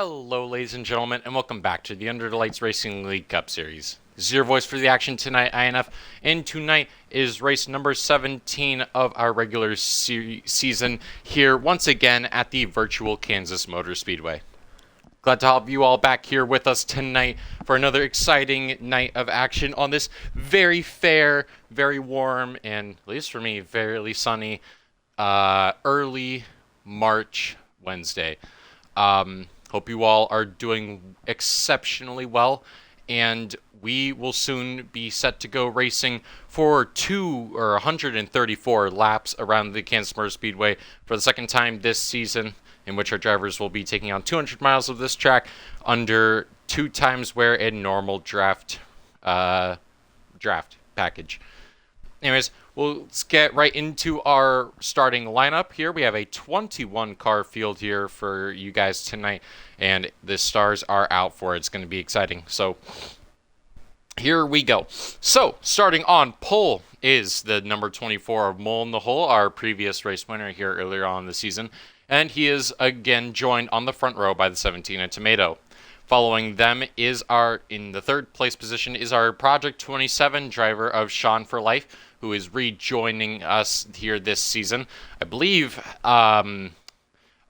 Hello, ladies and gentlemen, and welcome back to the Under the Lights Racing League Cup Series. This is your voice for the action tonight, INF, and tonight is race number 17 of our regular season here once again at the virtual Kansas Motor Speedway. Glad to have you all back here with us tonight for another exciting night of action on this very fair, very warm, and at least for me, fairly sunny, early March Wednesday. Hope you all are doing exceptionally well, and we will soon be set to go racing for 134 laps around the Kansas Motor Speedway for the second time this season, in which our drivers will be taking on 200 miles of this track under 2 times wear and normal draft package. Anyways, let's get right into our starting lineup here. We have a 21 car field here for you guys tonight, and the stars are out for it. It's going to be exciting. So here we go. So starting on pole is the number 24 of Mole in the Hole, our previous race winner here earlier on in the season, and he is again joined on the front row by the 17 of Tomato. Following them is in the third place position is our Project 27 driver of Sean for Life, who is rejoining us here this season. I believe a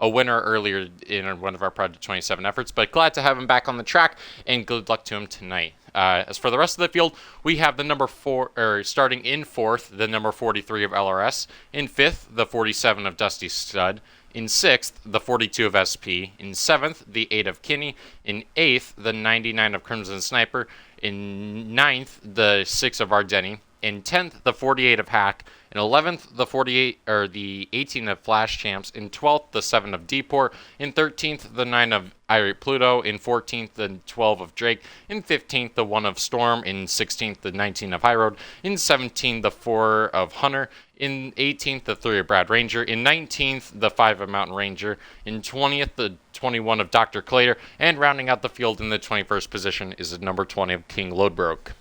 winner earlier in one of our Project 27 efforts, but glad to have him back on the track, and good luck to him tonight. As for the rest of the field, we have the number 4, starting in 4th, the number 43 of LRS, in 5th, the 47 of Dusty Stud, in 6th, the 42 of SP, in 7th, the 8 of Kinney, in 8th, the 99 of Crimson Sniper, in 9th, the 6 of Ardeni, in 10th, the 48 of Hack, in 11th, the 18 of Flash Champs, in 12th, the 7 of Deport, in 13th, the 9 of Irate Pluto, in 14th, the 12 of Drake, in 15th, the 1 of Storm, in 16th, the 19 of High Road, in 17th, the 4 of Hunter, in 18th, the 3 of Brad Ranger, in 19th, the 5 of Mountain Ranger, in 20th, the 21 of Dr. Clater, and rounding out the field in the 21st position is the number 20 of King Loadbroke.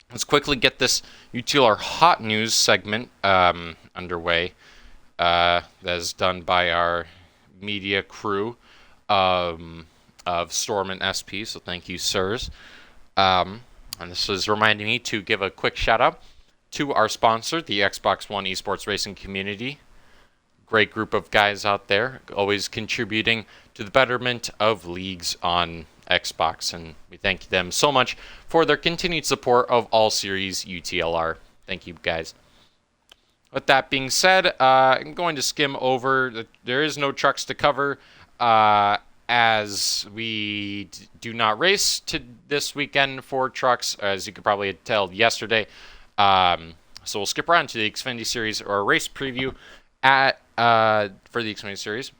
Let's quickly get this UTLR Hot News segment underway. That is done by our media crew of Storm and SP, so thank you, sirs. And this is reminding me to give a quick shout-out to our sponsor, the Xbox One Esports Racing Community. Great group of guys out there, always contributing to the betterment of leagues on Xbox, and we thank them so much for their continued support of all series UTLR. Thank you, guys. With that being said, I'm going to skim over. There is no trucks to cover as we do not race this weekend for trucks, as you could probably tell yesterday. So we'll skip around to the Xfinity Series or a race preview for the Xfinity Series.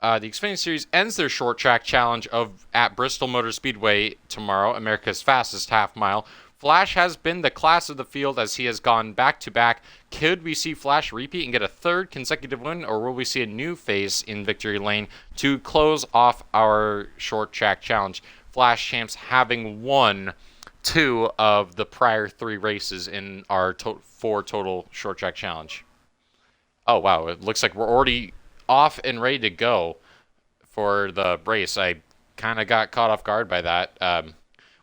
The Xfinity Series ends their short track challenge at Bristol Motor Speedway tomorrow, America's fastest half mile. Flash has been the class of the field as he has gone back-to-back. Could we see Flash repeat and get a third consecutive win, or will we see a new face in victory lane to close off our short track challenge? Flash Champs having won 2 of the prior 3 races in our 4 total short track challenge. Oh, wow. It looks like we're already off and ready to go for the race. I kind of got caught off guard by that.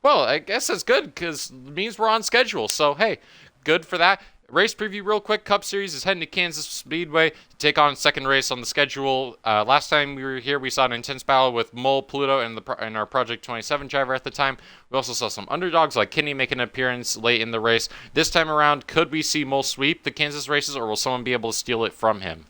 Well, I guess that's good because it means we're on schedule. So, hey, good for that. Race preview real quick. Cup Series is heading to Kansas Speedway to take on second race on the schedule. Last time we were here, we saw an intense battle with Mole, Pluto, and our Project 27 driver at the time. We also saw some underdogs like Kinney make an appearance late in the race. This time around, could we see Mole sweep the Kansas races, or will someone be able to steal it from him?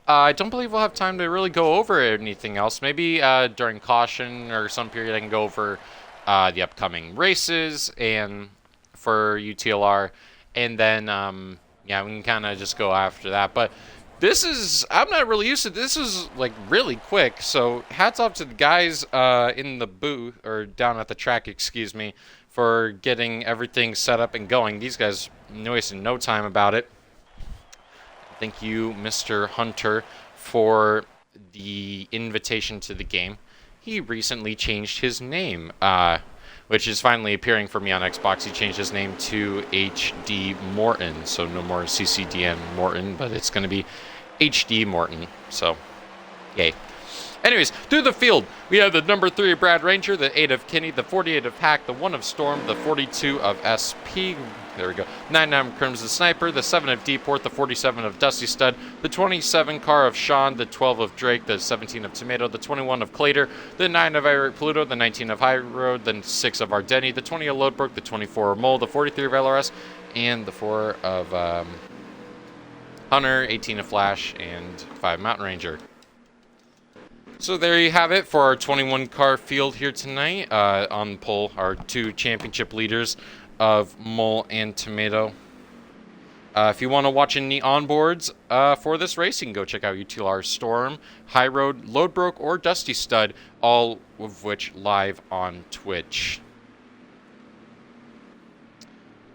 I don't believe we'll have time to really go over anything else. Maybe during caution or some period I can go over the upcoming races and for UTLR. And then, we can kind of just go after that. But I'm not really used to this. This is like really quick. So hats off to the guys in the booth, or down at the track, excuse me, for getting everything set up and going. These guys wasted no time about it. Thank you, Mr. Hunter, for the invitation to the game. He recently changed his name, which is finally appearing for me on Xbox. He changed his name to HD Morton, so no more CCDN Morton, but it's going to be HD Morton. So Yay. Anyways, through the field, we have the number 3 of Brad Ranger, the 8 of Kinney, the 48 of Hack, the 1 of Storm, the 42 of SP. There we go. 99 of Crimson Sniper, the 7 of Deport, the 47 of Dusty Stud, the 27 car of Sean, the 12 of Drake, the 17 of Tomato, the 21 of Clater, the 9 of Irate Pluto, the 19 of High Road, the 6 of Ardeni, the 20 of Lodebrook, the 24 of Mole, the 43 of LRS, and the 4 of Hunter, 18 of Flash, and 5 Mountain Ranger. So there you have it for our 21 car field here tonight. On the pole, our 2 championship leaders of Mole and Tomato. If you want to watch any onboards for this race, you can go check out UTLR Storm, High Road, Lodebrook, or Dusty Stud, all of which live on Twitch.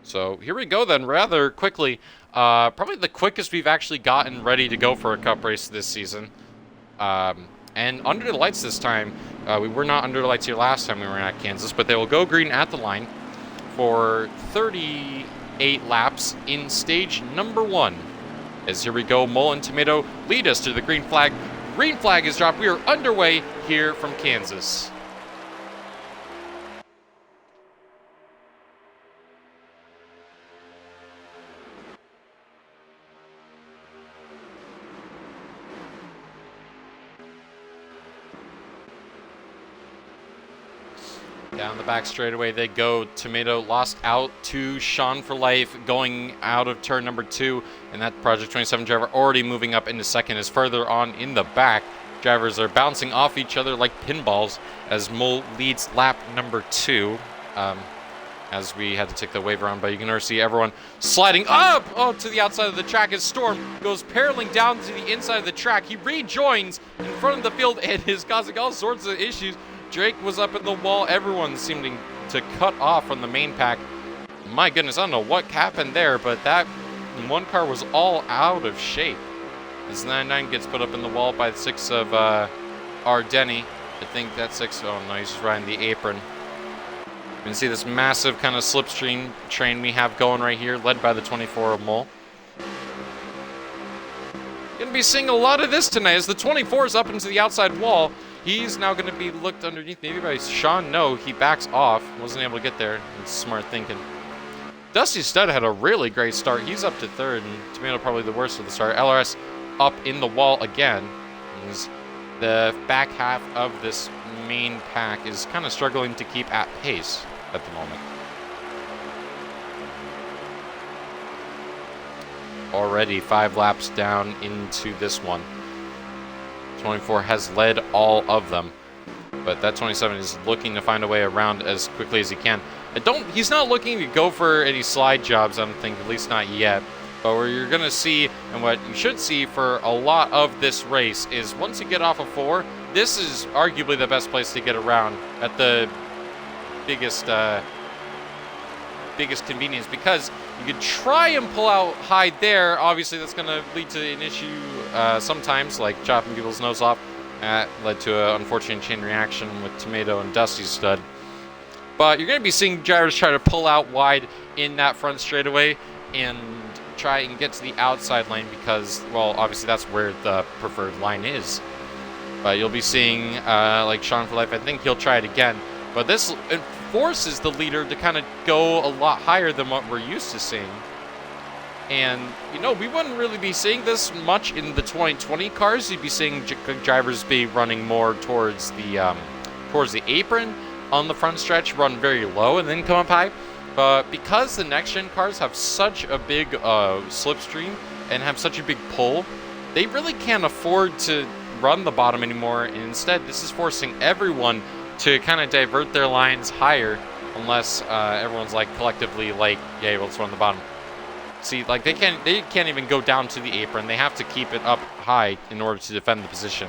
So here we go then, rather quickly. Probably the quickest we've actually gotten ready to go for a cup race this season. And under the lights this time, we were not under the lights here last time we were at Kansas, but they will go green at the line for 38 laps in stage number 1. As here we go, Mole and Tomato lead us to the green flag. Green flag is dropped. We are underway here from Kansas. Down the back straightaway they go. Tomato lost out to Sean for life going out of turn number 2. And that Project 27 driver already moving up into second is further on in the back. Drivers are bouncing off each other like pinballs as Mole leads lap number 2. As we had to take the wave around, but you can already see everyone sliding up to the outside of the track as Storm goes paralleling down to the inside of the track. He rejoins in front of the field and is causing all sorts of issues. Drake was up in the wall. Everyone seeming to cut off from the main pack. My goodness, I don't know what happened there, but that one car was all out of shape. As 99 gets put up in the wall by the 6 of Ardeni. I think that 6, oh no, he's just riding the apron. You can see this massive kind of slipstream train we have going right here, led by the 24 of Mole. Gonna be seeing a lot of this tonight as the 24 is up into the outside wall. He's now going to be looked underneath, maybe by Sean. No, he backs off. Wasn't able to get there. It's smart thinking. Dusty Stud had a really great start. He's up to 3rd, and Tomato probably the worst of the start. LRS up in the wall again. As the back half of this main pack is kind of struggling to keep at pace at the moment. Already 5 laps down into this one. 24 has led all of them, but that 27 is looking to find a way around as quickly as he can. He's not looking to go for any slide jobs, I don't think, at least not yet. But what you're going to see, and what you should see for a lot of this race, is once you get off of 4, this is arguably the best place to get around at the biggest convenience, because you could try and pull out high there. Obviously, that's going to lead to an issue sometimes, like chopping people's nose off. That led to an unfortunate chain reaction with Tomato and Dusty Stud. But you're going to be seeing drivers try to pull out wide in that front straightaway and try and get to the outside lane because, well, obviously that's where the preferred line is. But you'll be seeing, like Sean for life, I think he'll try it again. But this forces the leader to kind of go a lot higher than what we're used to seeing. And, you know, we wouldn't really be seeing this much in the 2020 cars. You'd be seeing drivers be running more towards the apron on the front stretch, run very low and then come up high. But because the next-gen cars have such a big slipstream and have such a big pull, they really can't afford to run the bottom anymore. And instead, this is forcing everyone to kind of divert their lines higher unless everyone's like collectively like, yeah, let's run the bottom. See, like they can't even go down to the apron. They have to keep it up high in order to defend the position.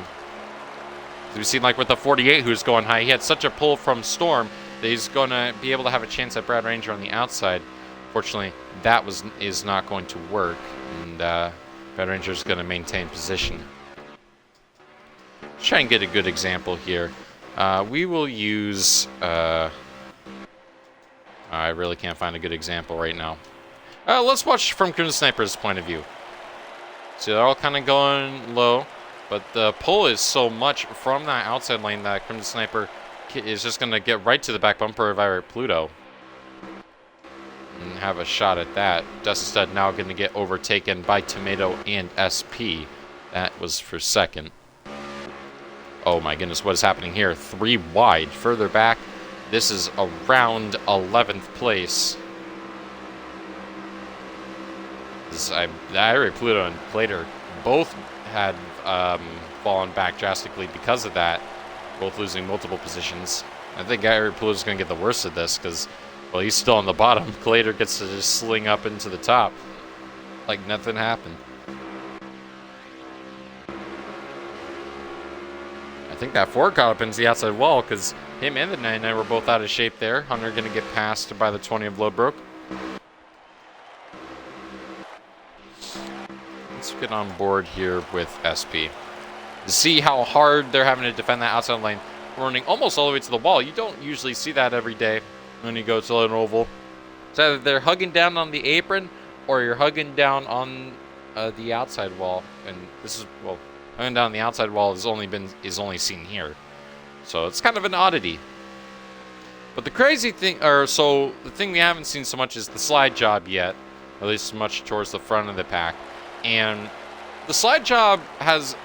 So we've seen like with the 48 who's going high, he had such a pull from Storm that he's going to be able to have a chance at Brad Ranger on the outside. Fortunately, that is not going to work, and Brad Ranger is going to maintain position. Let's try and get a good example here. We will use... I really can't find a good example right now. Let's watch from Crimson Sniper's point of view. So they're all kind of going low. But the pull is so much from that outside lane that Crimson Sniper is just going to get right to the back bumper of Irate Pluto and have a shot at that. Dusty Stud now going to get overtaken by Tomato and SP. That was for second. Oh my goodness, what is happening here? 3 wide, further back. This is around 11th place. Irate Pluto and Plater both had fallen back drastically because of that, both losing multiple positions. I think Irate Pluto is going to get the worst of this because, well, he's still on the bottom. Plater gets to just sling up into the top like nothing happened. I think that Ford caught up into the outside wall because him and the 99 were both out of shape there. Hunter going to get passed by the 20 of Lodbrok. Let's get on board here with SP. To see how hard they're having to defend that outside lane, running almost all the way to the wall. You don't usually see that every day when you go to an oval. It's either they're hugging down on the apron or you're hugging down on the outside wall. And this is, well, hugging down the outside wall is only seen here. So it's kind of an oddity. But the crazy thing, the thing we haven't seen so much is the slide job yet, at least much towards the front of the pack. And the slide job has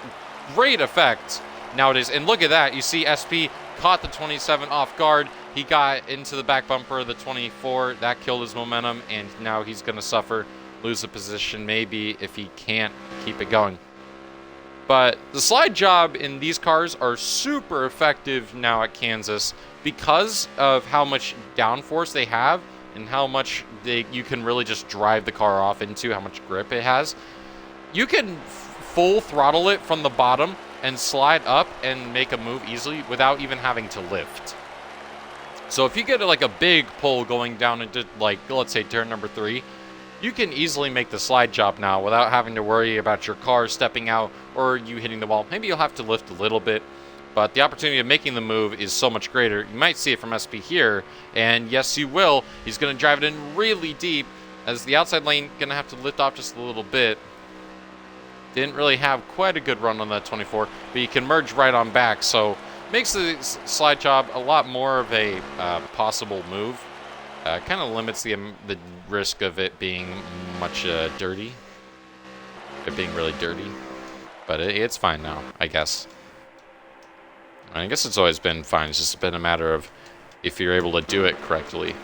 great effect nowadays. And look at that. You see SP caught the 27 off guard. He got into the back bumper of the 24. That killed his momentum. And now he's going to suffer, lose the position maybe if he can't keep it going. But the slide job in these cars are super effective now at Kansas because of how much downforce they have and how much you can really just drive the car off into, how much grip it has. You can full throttle it from the bottom and slide up and make a move easily without even having to lift. So if you get like a big pull going down into, like, let's say turn number 3, you can easily make the slide job now without having to worry about your car stepping out or you hitting the wall. Maybe you'll have to lift a little bit, but the opportunity of making the move is so much greater. You might see it from SP here, and yes, you will. He's going to drive it in really deep as the outside lane going to have to lift off just a little bit. Didn't really have quite a good run on that 24, but you can merge right on back, so makes the slide job a lot more of a possible move. Kind of limits the risk of it being much dirty. It being really dirty. But it's fine now, I guess. I guess it's always been fine. It's just been a matter of if you're able to do it correctly.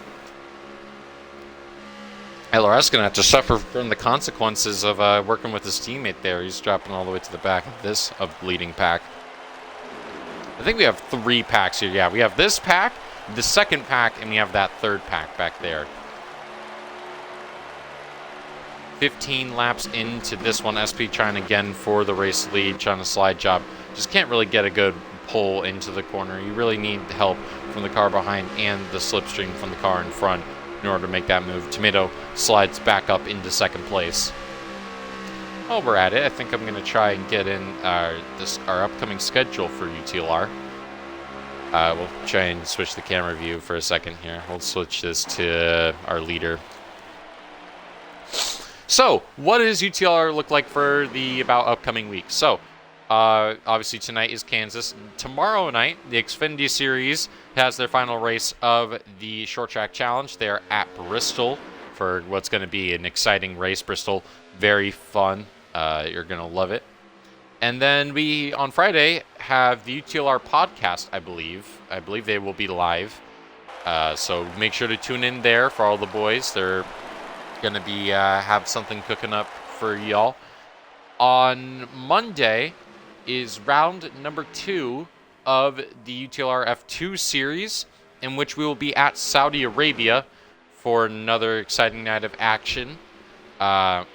LRS going to have to suffer from the consequences of working with his teammate there. He's dropping all the way to the back of the leading pack. I think we have 3 packs here. Yeah, we have this pack, the second pack, and we have that third pack back there. 15 laps into this one. SP trying again for the race lead, trying to slide job. Just can't really get a good pull into the corner. You really need help from the car behind and the slipstream from the car in front in order to make that move. Tomato slides back up into second place. While we're at it, I think I'm going to try and get in our upcoming schedule for UTLR. We'll try and switch the camera view for a second here. We'll switch this to our leader. So, what does UTLR look like for the upcoming week? So, obviously tonight is Kansas. Tomorrow night, the Xfinity Series has their final race of the Short Track Challenge. They're at Bristol for what's going to be an exciting race. Bristol, very fun. You're going to love it. And then we, on Friday, have the UTLR podcast, I believe. I believe they will be live. So make sure to tune in there for all the boys. They're going to be have something cooking up for y'all. On Monday is round number 2 of the UTLR F2 series, in which we will be at Saudi Arabia for another exciting night of action. I'm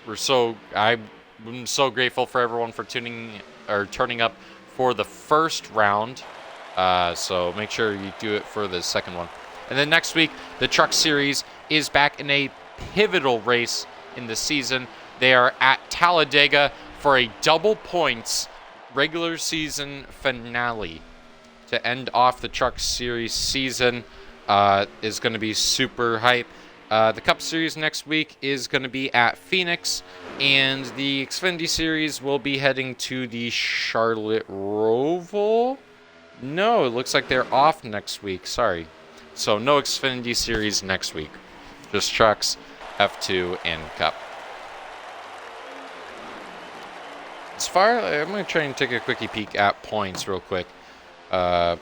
so grateful for everyone for turning up for the first round. So make sure you do it for the second one. And then next week, the Truck Series is back in a pivotal race in the season. They are at Talladega for a double points regular season finale to end off the Truck Series season. Is going to be super hype. The Cup Series next week is going to be at Phoenix. And the Xfinity Series will be heading to the Charlotte Roval. No, it looks like they're off next week. Sorry. So no Xfinity Series next week. Just trucks, F2, and Cup. I'm going to try and take a quickie peek at points real quick. No,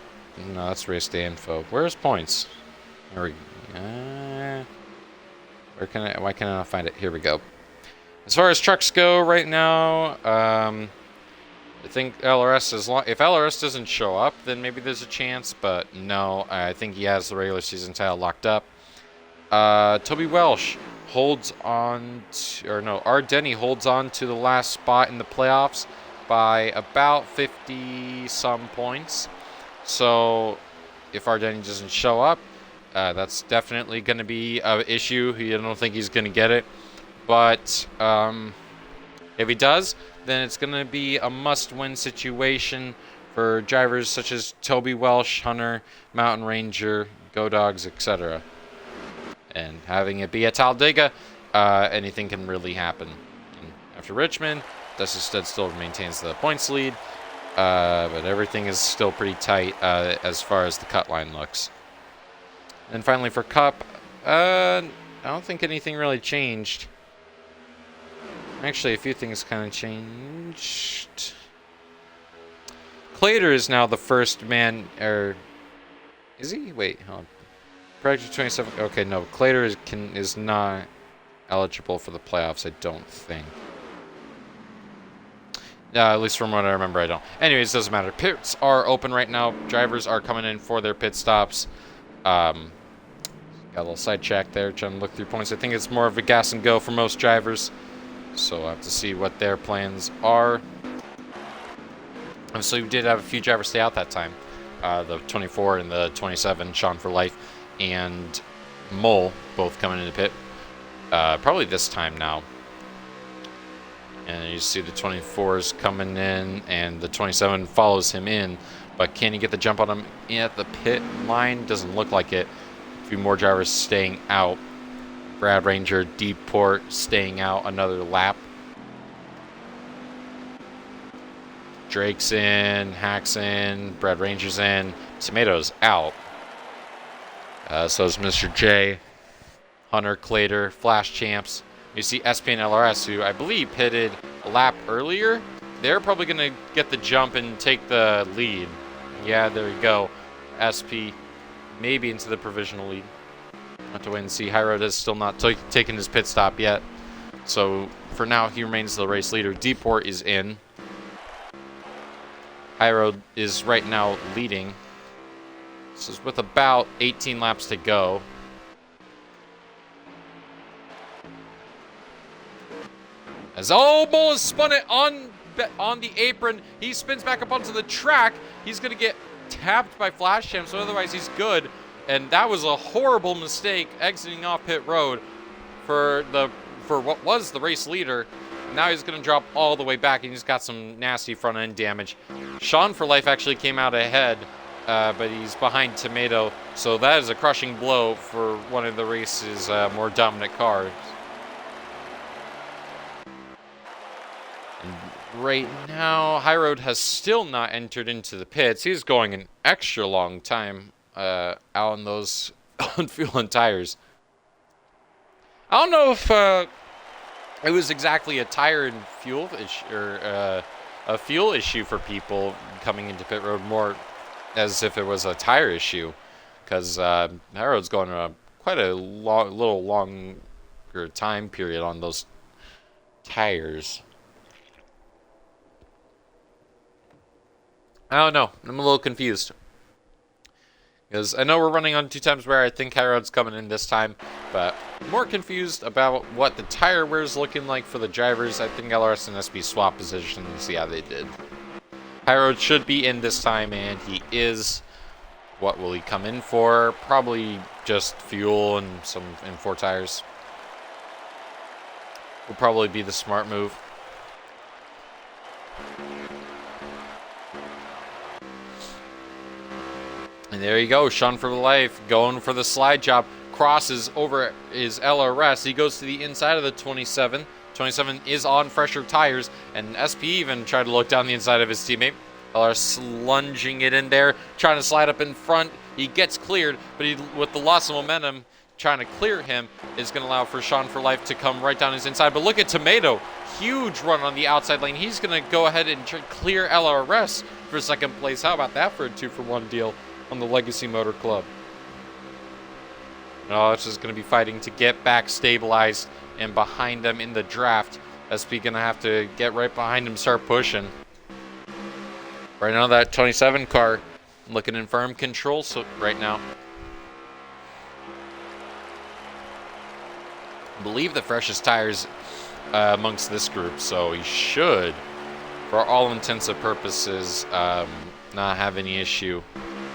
that's race day info. Where's points? There we go. Why can't I not find it? Here we go. As far as trucks go right now, I think LRS, if LRS doesn't show up, then maybe there's a chance, but no, I think he has the regular season title locked up. Toby Welsh holds on Ardenny holds on to the last spot in the playoffs by about 50 some points. So if Ardenny doesn't show up, that's definitely going to be an issue. I don't think he's going to get it. But if he does, then it's going to be a must-win situation for drivers such as Toby Welsh, Hunter, Mountain Ranger, Go Dogs, etc. And having it be at Talladega, anything can really happen. And after Richmond, Dusty Stud still maintains the points lead, but everything is still pretty tight as far as the cut line looks. And finally for Cup, I don't think anything really changed. Actually, a few things kind of changed. Clater is now the first man, or is he? Wait, hold on. Project 27. Okay, no, Clater is not eligible for the playoffs, I don't think. At least from what I remember, I don't. Anyways, doesn't matter. Pits are open right now. Drivers are coming in for their pit stops. Got a little sidetracked there, trying to look through points. I think it's more of a gas and go for most drivers. So we'll have to see what their plans are. And so we did have a few drivers stay out that time. The 24 and the 27, Sean for Life, and Mole both coming into pit. Probably this time now. And you see the 24's coming in, and the 27 follows him in. But can he get the jump on him at the pit line? Doesn't look like it. A few more drivers staying out. Brad Ranger, Deeport staying out another lap. Drake's in, Hack's in, Brad Ranger's in, Tomatoes out. So is Mr. J, Hunter, Clater, Flash Champs. You see SP and LRS, who I believe pitted a lap earlier. They're probably going to get the jump and take the lead. Yeah, there you go. SP maybe into the provisional lead. Have to wait and see. High Road has still not taken his pit stop yet. So for now, he remains the race leader. Deeport is in. High Road is right now leading. This is with about 18 laps to go. As Bull has spun it on the apron. He spins back up onto the track. He's going to get tapped by Flash Champ, so otherwise he's good. And that was a horrible mistake exiting off pit road for what was the race leader. Now he's going to drop all the way back, and he's got some nasty front end damage. Sean for Life actually came out ahead, but he's behind Tomato. So that is a crushing blow for one of the race's more dominant cars. And right now, High Road has still not entered into the pits. He's going an extra long time out on those on fuel and tires. I don't know if it was exactly a tire and fuel issue, or a fuel issue for people coming into pit road, more as if it was a tire issue, because High Road's going quite a little longer time period on those tires. I don't know. I'm a little confused. Because I know we're running on 2 times where I think High Road's coming in this time, but more confused about what the tire wear is looking like for the drivers. I think LRS and SP swap positions. Yeah, they did. High Road should be in this time, and he is. What will he come in for? Probably just fuel and some and 4 tires. Will probably be the smart move. And there you go, Sean for Life going for the slide job. Crosses over his LRS. He goes to the inside of the 27. 27 is on fresher tires, and SP even tried to look down the inside of his teammate. LRS lunging it in there, trying to slide up in front. He gets cleared, but with the loss of momentum, trying to clear him is going to allow for Sean for Life to come right down his inside. But look at Tomato. Huge run on the outside lane. He's going to go ahead and clear LRS for second place. How about that for a 2-for-1 deal on the Legacy Motor Club? LRS is going to be fighting to get back stabilized and behind them in the draft. SP going to have to get right behind him, start pushing. Right now, that 27 car looking in firm control right now. I believe the freshest tires amongst this group, so he should, for all intents and purposes, not have any issue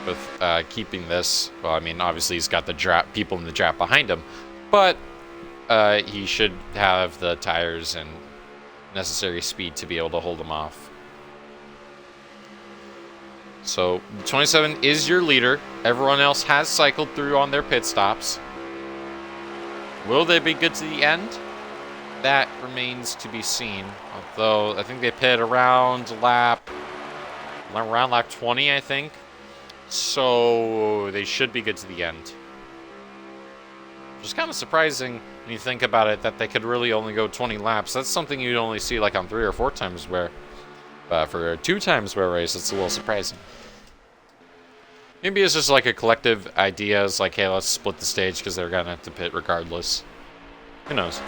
with keeping this. Well, I mean, obviously he's got the draft people in the draft behind him, but he should have the tires and necessary speed to be able to hold them off. So 27 is your leader. Everyone else has cycled through on their pit stops. Will they be good to the end? That remains to be seen. Although I think they pit around lap 20, I think. So they should be good to the end. Which is kind of surprising when you think about it, that they could really only go 20 laps. That's something you'd only see like on 3 or 4 times wear. But for a 2 times wear race, it's a little surprising. Maybe it's just like a collective idea. It's like, hey, let's split the stage because they're going to have to pit regardless. Who knows?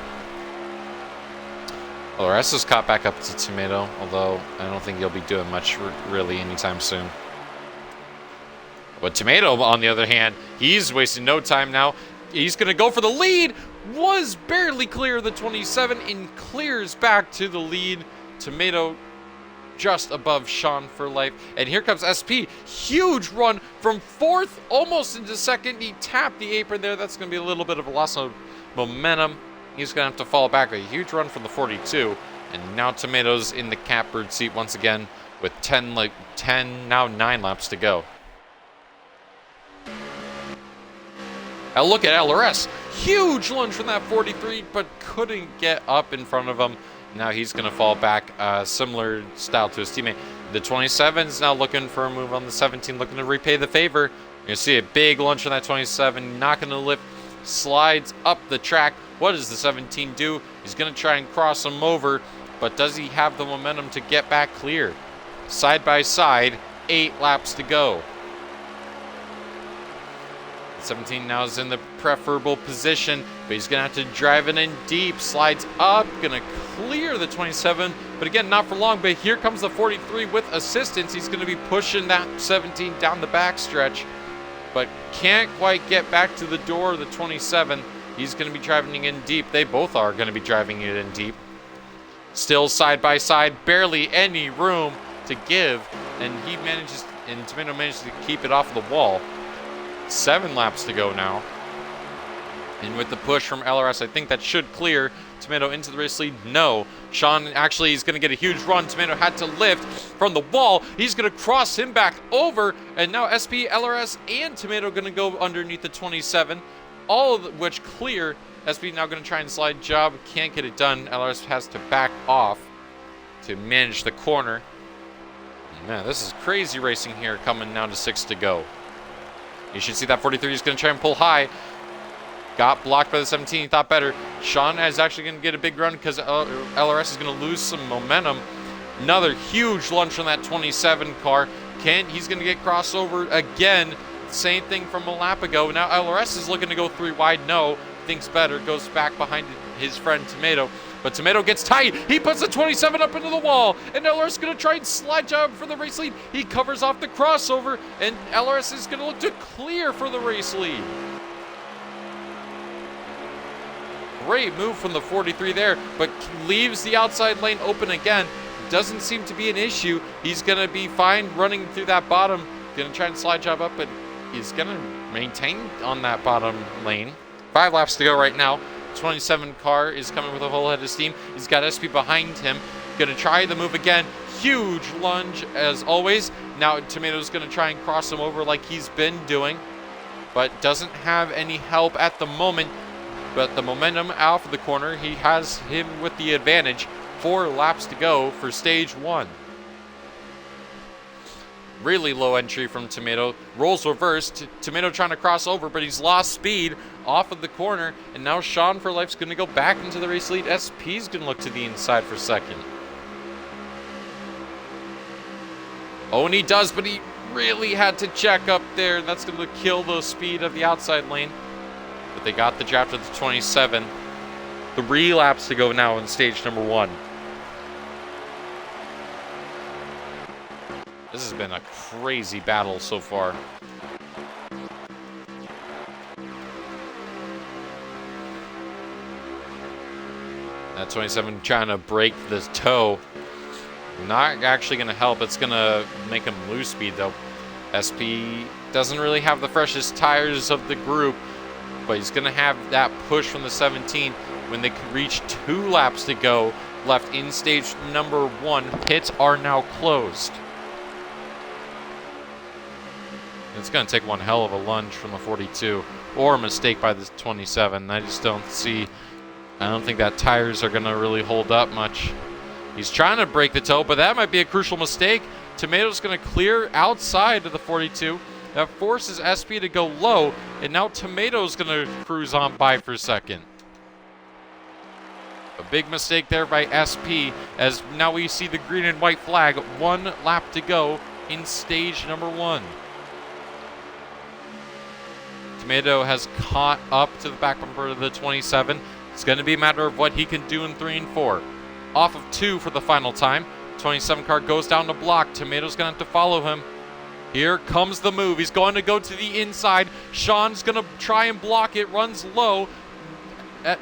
Well, the rest is caught back up to Tomato, although I don't think he'll be doing much really anytime soon. But Tomato, on the other hand, he's wasting no time now. He's going to go for the lead. Was barely clear of the 27 and clears back to the lead. Tomato just above Sean for Life. And here comes SP. Huge run from 4th, almost into 2nd. He tapped the apron there. That's going to be a little bit of a loss of momentum. He's going to have to fall back. A huge run from the 42. And now Tomato's in the catbird seat once again with 9 laps to go. Now look at LRS. Huge lunge from that 43, but couldn't get up in front of him. Now he's going to fall back, similar style to his teammate. The 27 is now looking for a move on the 17, looking to repay the favor. You're going to see a big lunge from that 27, not going to lift, slides up the track. What does the 17 do? He's going to try and cross him over, but does he have the momentum to get back clear? Side by side, 8 laps to go. 17 now is in the preferable position, but he's going to have to drive it in deep. Slides up, going to clear the 27, but again, not for long. But here comes the 43 with assistance. He's going to be pushing that 17 down the backstretch, but can't quite get back to the door of the 27. He's going to be driving in deep. They both are going to be driving it in deep. Still side by side, barely any room to give, and Tomato manages to keep it off the wall. 7 laps to go now. And with the push from LRS, I think that should clear Tomato into the race lead. No. Sean actually is going to get a huge run. Tomato had to lift from the wall. He's going to cross him back over. And now SP, LRS, and Tomato going to go underneath the 27. All of which clear. SP now going to try and slide job. Can't get it done. LRS has to back off to manage the corner. Man, this is crazy racing here, coming now to 6 to go. You should see that 43 is going to try and pull high. Got blocked by the 17. He thought better. Sean is actually going to get a big run because LRS is going to lose some momentum. Another huge lunge from that 27 car. He's going to get crossover again. Same thing from a lap ago. Now LRS is looking to go 3 wide. No. Thinks better. Goes back behind his friend Tomato. But Tomato gets tight. He puts the 27 up into the wall. And LRS is going to try and slide job for the race lead. He covers off the crossover. And LRS is going to look to clear for the race lead. Great move from the 43 there. But leaves the outside lane open again. Doesn't seem to be an issue. He's going to be fine running through that bottom. Going to try and slide job up. But he's going to maintain on that bottom lane. 5 laps to go right now. 27 car is coming with a whole head of steam. He's got SP behind him. Going to try the move again. Huge lunge as always. Now Tomato's going to try and cross him over like he's been doing, but doesn't have any help at the moment. but the momentum out of the corner, he has him with the advantage. 4 laps to go for stage 1. Really low entry from Tomato. Rolls reversed. Tomato trying to cross over, but he's lost speed off of the corner. And now Sean for Life's going to go back into the race lead. SP's going to look to the inside for second. Oh, and he does, but he really had to check up there. And that's going to kill the speed of the outside lane. But they got the draft at the 27. 3 laps to go now in stage number 1. This has been a crazy battle so far. That 27 trying to break the toe. Not actually going to help. It's going to make him lose speed, though. SP doesn't really have the freshest tires of the group, but he's going to have that push from the 17 when they reach 2 laps to go left in stage number 1. Pits are now closed. It's going to take one hell of a lunge from the 42 or a mistake by the 27. I don't think that tires are going to really hold up much. He's trying to break the toe, but that might be a crucial mistake. Tomato's going to clear outside of the 42. That forces SP to go low, and now Tomato's going to cruise on by for second. A big mistake there by SP, as now we see the green and white flag. 1 lap to go in stage number 1. Tomato has caught up to the back bumper of the 27. It's going to be a matter of what he can do in 3 and 4. Off of 2 for the final time. 27 car goes down to block. Tomato's going to have to follow him. Here comes the move. He's going to go to the inside. Sean's going to try and block it. Runs low.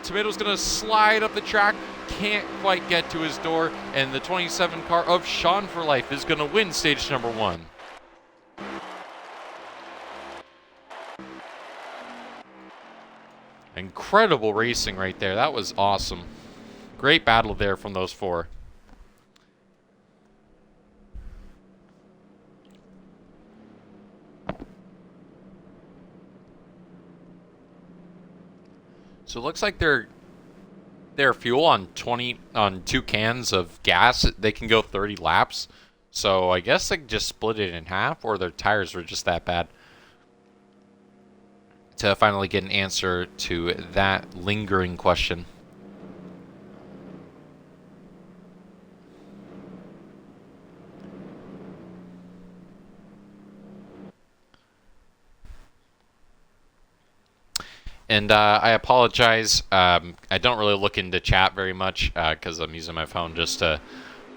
Tomato's going to slide up the track. Can't quite get to his door. And the 27 car of Sean for Life is going to win stage number 1. Incredible racing right there. That was awesome. Great battle there from those 4. So it looks like their fuel on 2 cans of gas, they can go 30 laps. So I guess they can just split it in half, or their tires were just that bad. To finally get an answer to that lingering question. And I apologize. I don't really look into chat very much because I'm using my phone just to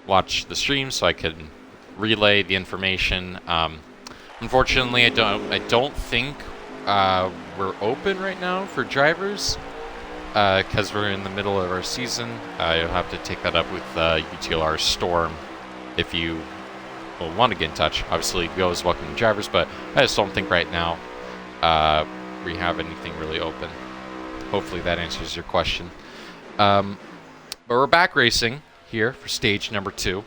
watch the stream so I can relay the information. Unfortunately, I don't think we're open right now for drivers because we're in the middle of our season. You'll have to take that up with UTLR Storm if you want to get in touch. Obviously, we always welcome drivers, but I just don't think right now we have anything really open. Hopefully that answers your question. But we're back racing here for stage number 2.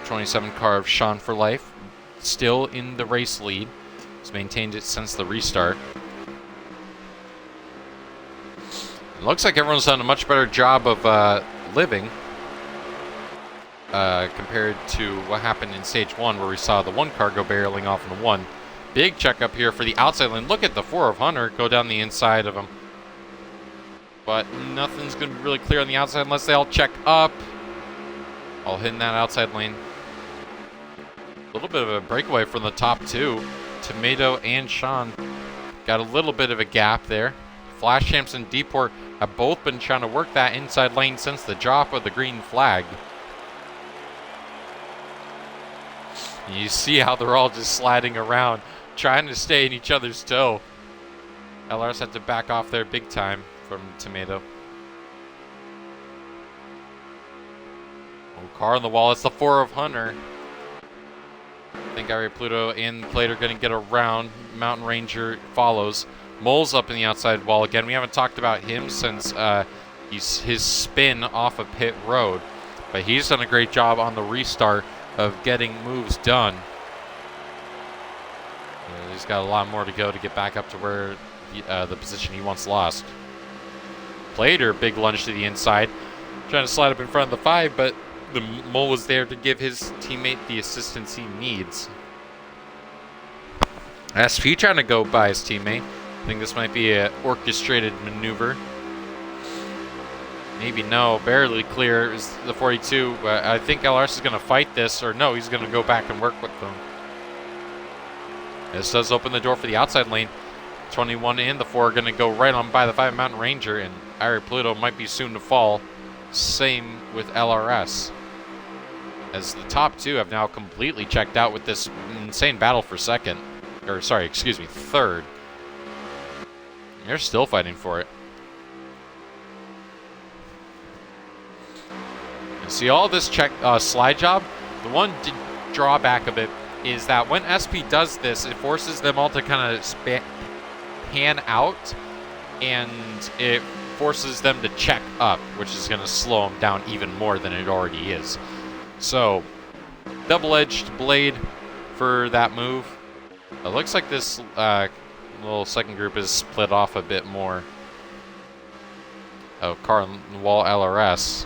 27 car of Sean for Life, still in the race lead. He's maintained it since the restart. It looks like everyone's done a much better job of living compared to what happened in stage 1, where we saw the 1 car go barreling off in the 1. Big checkup here for the outside lane. Look at the 4 of Hunter go down the inside of him. But nothing's going to be really clear on the outside unless they all check up. All hitting that outside lane. A little bit of a breakaway from the top 2. Tomato and Sean got a little bit of a gap there. Flash Champs and Deport have both been trying to work that inside lane since the drop of the green flag. And you see how they're all just sliding around, trying to stay in each other's toe. LRS had to back off there big time from Tomato. Oh, car on the wall. It's the 4 of Hunter. I think Ari Pluto and Plate are going to get around. Mountain Ranger follows. Mole's up in the outside wall again. We haven't talked about him since his spin off of pit road. But he's done a great job on the restart of getting moves done. He's got a lot more to go to get back up to where the position he once lost. Plater, big lunge to the inside, trying to slide up in front of the 5, but the Mole was there to give his teammate the assistance he needs. SP trying to go by his teammate. I think this might be an orchestrated maneuver. Maybe no, barely clear is the 42, but I think LRS is going to fight this, or no, he's going to go back and work with them. This does open the door for the outside lane. 21 and the 4 are going to go right on by the 5 Mountain Ranger, and Irie Pluto might be soon to fall. Same with LRS. As the top 2 have now completely checked out with this insane battle for second. Or, sorry, excuse me, third. They're still fighting for it. See, all this slide job, the one drawback of it is that when SP does this, it forces them all to kind of pan out, and it forces them to check up, which is going to slow them down even more than it already is. So, double-edged blade for that move. It looks like this little second group is split off a bit more. Oh, Car Wall LRS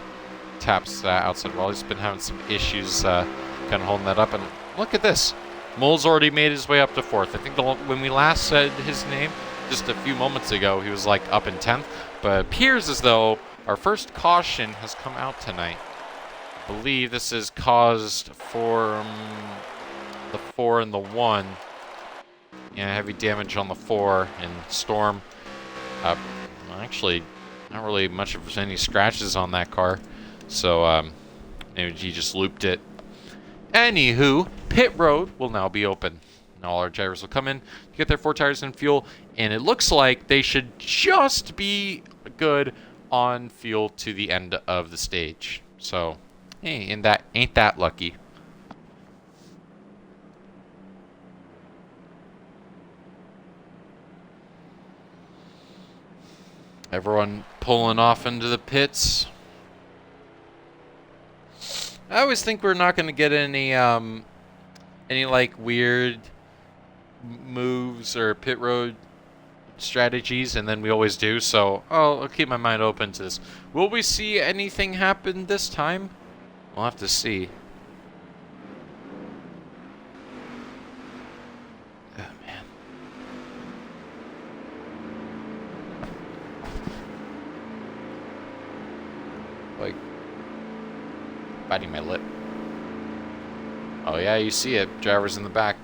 taps that outside wall. He's been having some issues kind of holding that up. And look at this. Mole's already made his way up to 4th. I think when we last said his name, just a few moments ago, he was like up in 10th. But it appears as though our first caution has come out tonight. I believe this is caused for the 4 and the 1. Yeah, heavy damage on the 4 and Storm. Actually, not really much of any scratches on that car. So, maybe he just looped it. Anywho, pit road will now be open. Now all our drivers will come in to get their 4 tires and fuel, and it looks like they should just be good on fuel to the end of the stage. So, hey, ain't that lucky? Everyone pulling off into the pits. I always think we're not going to get any like weird moves or pit road strategies, and then we always do. So I'll keep my mind open to this. Will we see anything happen this time? We'll have to see. Oh, man. Like, biting my lip. Oh yeah, you see it. Drivers in the back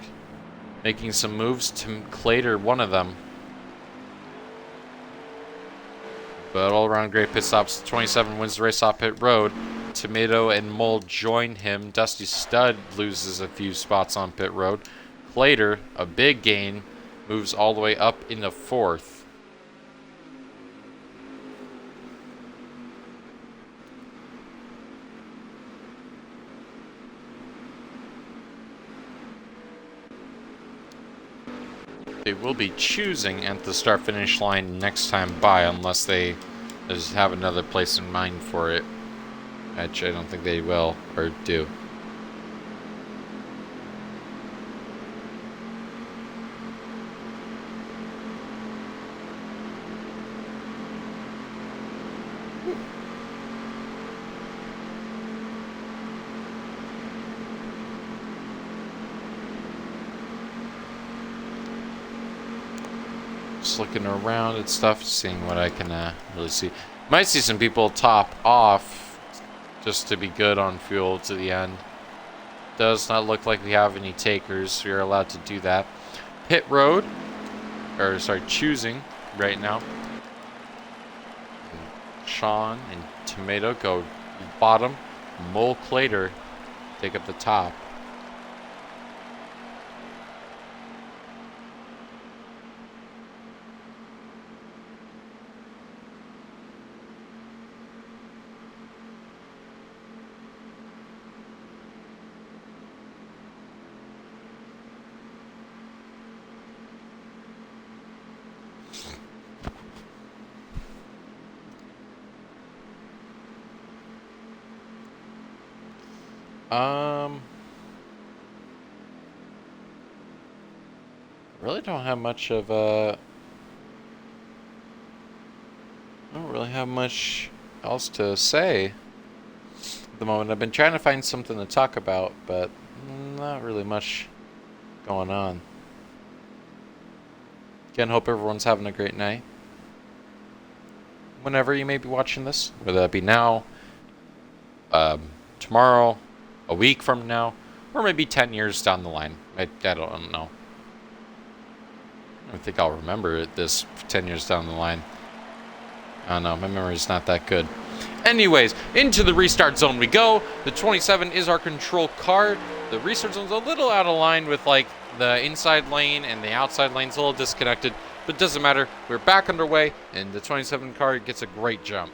making some moves to Clater, one of them. But all around great pit stops. 27 wins the race off pit road. Tomato and Mole join him. Dusty Stud loses a few spots on pit road. Clater, a big gain, moves all the way up into 4th. They will be choosing at the start-finish line next time by, unless they just have another place in mind for it, which I don't think they will or do. Just looking around at stuff, seeing what I can really see. Might see some people top off just to be good on fuel to the end. Does not look like we have any takers. We are allowed to do that. Pit road, or sorry, choosing right now. Sean and Tomato go bottom. Mole Clater take up the top. Really don't have much of a really have much else to say at the moment. I've been trying to find something to talk about, but not really much going on. Again, hope everyone's having a great night. Whenever you may be watching this, whether that be now, tomorrow, a week from now, or maybe 10 years down the line. I don't know. I don't think I'll remember this 10 years down the line. I don't know, my memory's not that good. Anyways, into the restart zone we go. The 27 is our control car. The restart zone's a little out of line with like the inside lane and the outside lane's a little disconnected, but it doesn't matter. We're back underway, and the 27 car gets a great jump.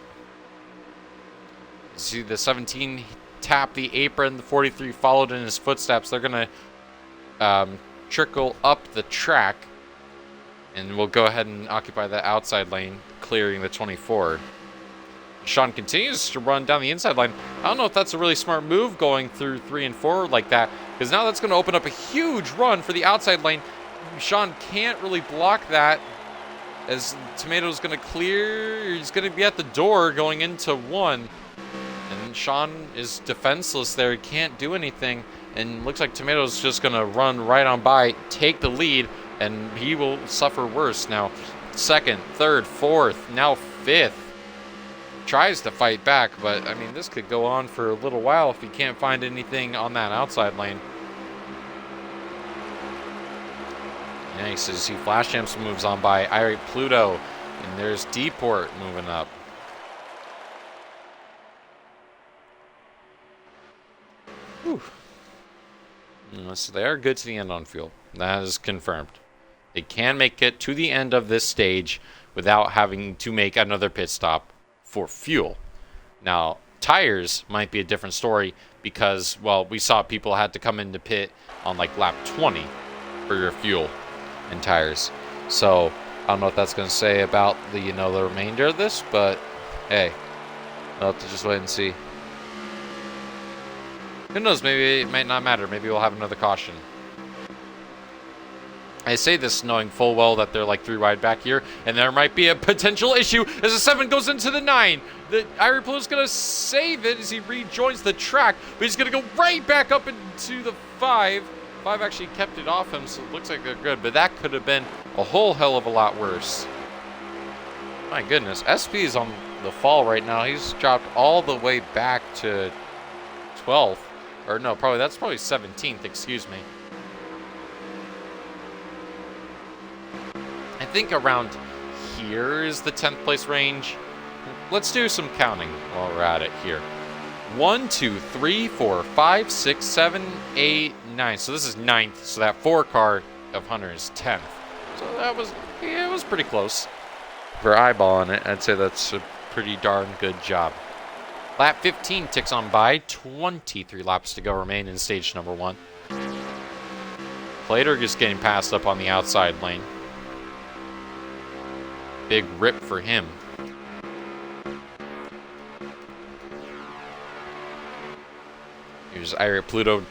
You see the 17 tap the apron, the 43 followed in his footsteps. They're gonna trickle up the track, and we'll go ahead and occupy the outside lane, clearing the 24. Sean continues to run down the inside line. I don't know if that's a really smart move going through 3 and 4 like that, because now that's going to open up a huge run for the outside lane. Sean can't really block that, as Tomato's going to clear. He's going to be at the door going into 1. And Sean is defenseless there. He can't do anything. And looks like Tomato's just going to run right on by, take the lead, and he will suffer worse. Now, 2nd, 3rd, 4th, now 5th. Tries to fight back, but I mean, this could go on for a little while if he can't find anything on that outside lane. Nice, as he flash jumps, moves on by Irate Pluto, and there's D-Port moving up. Whew. So they are good to the end on fuel. That is confirmed. They can make it to the end of this stage without having to make another pit stop for fuel. Now, tires might be a different story because, well, we saw people had to come into pit on like lap 20 for your fuel and tires. So I don't know what that's going to say about the, the remainder of this, but hey, I'll have to just wait and see. Who knows, maybe it might not matter. Maybe we'll have another caution. I say this knowing full well that they're like 3 wide back here, and there might be a potential issue as the 7 goes into the 9. The Irate Pluto's going to save it as he rejoins the track, but he's going to go right back up into the 5. 5 actually kept it off him, so it looks like they're good, but that could have been a whole hell of a lot worse. My goodness, SP is on the fall right now. He's dropped all the way back to 12th, or no, that's probably 17th, excuse me. I think around here is the 10th place range. Let's do some counting while we're at it here. 1, 2, 3, 4, 5, 6, 7, 8, 9. So this is 9th. So that 4 car of Hunter is 10th. So that was, it was pretty close. For eyeballing it, I'd say that's a pretty darn good job. Lap 15 ticks on by. 23 laps to go remain in stage number 1. Plater just getting passed up on the outside lane. Big rip for him. Here's Irate Pluto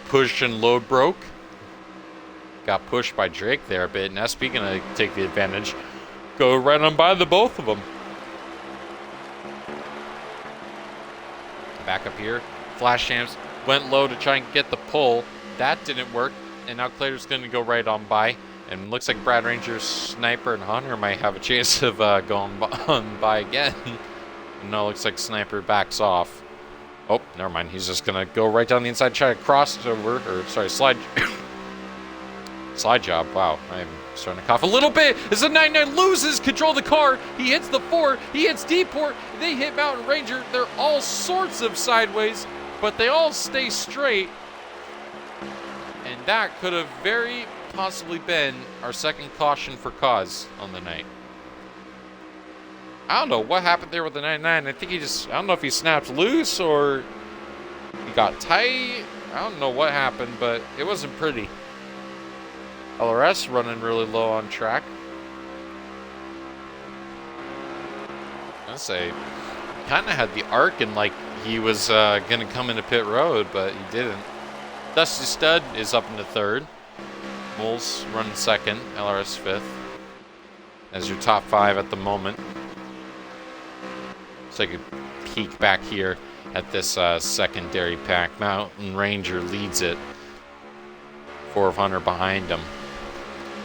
push and load broke. Got pushed by Drake there a bit, and SP gonna take the advantage. Go right on by the both of them. Back up here. Flash Champs went low to try and get the pull. That didn't work, and now Claytor's gonna go right on by. And looks like Brad Ranger, Sniper, and Hunter might have a chance of going on by again. No, looks like Sniper backs off. Oh, never mind. He's just going to go right down the inside, try to cross over, or sorry, slide. Slide job. Wow, I'm starting to cough a little bit. As the 99 loses control of the car. He hits the 4. He hits D-Port. They hit Mountain Ranger. They're all sorts of sideways, but they all stay straight. And that could have very possibly been our second caution for cause on the night. I don't know what happened there with the 99. I think I don't know if he snapped loose or he got tight. I don't know what happened, but it wasn't pretty. LRS running really low on track. I say, kind of had the arc and like he was going to come into pit road, but he didn't. Dusty Stud is up into 3rd. Moles running 2nd, LRS 5th. As your top 5 at the moment. take a peek back here at this secondary pack. Mountain Ranger leads it. 400 behind him.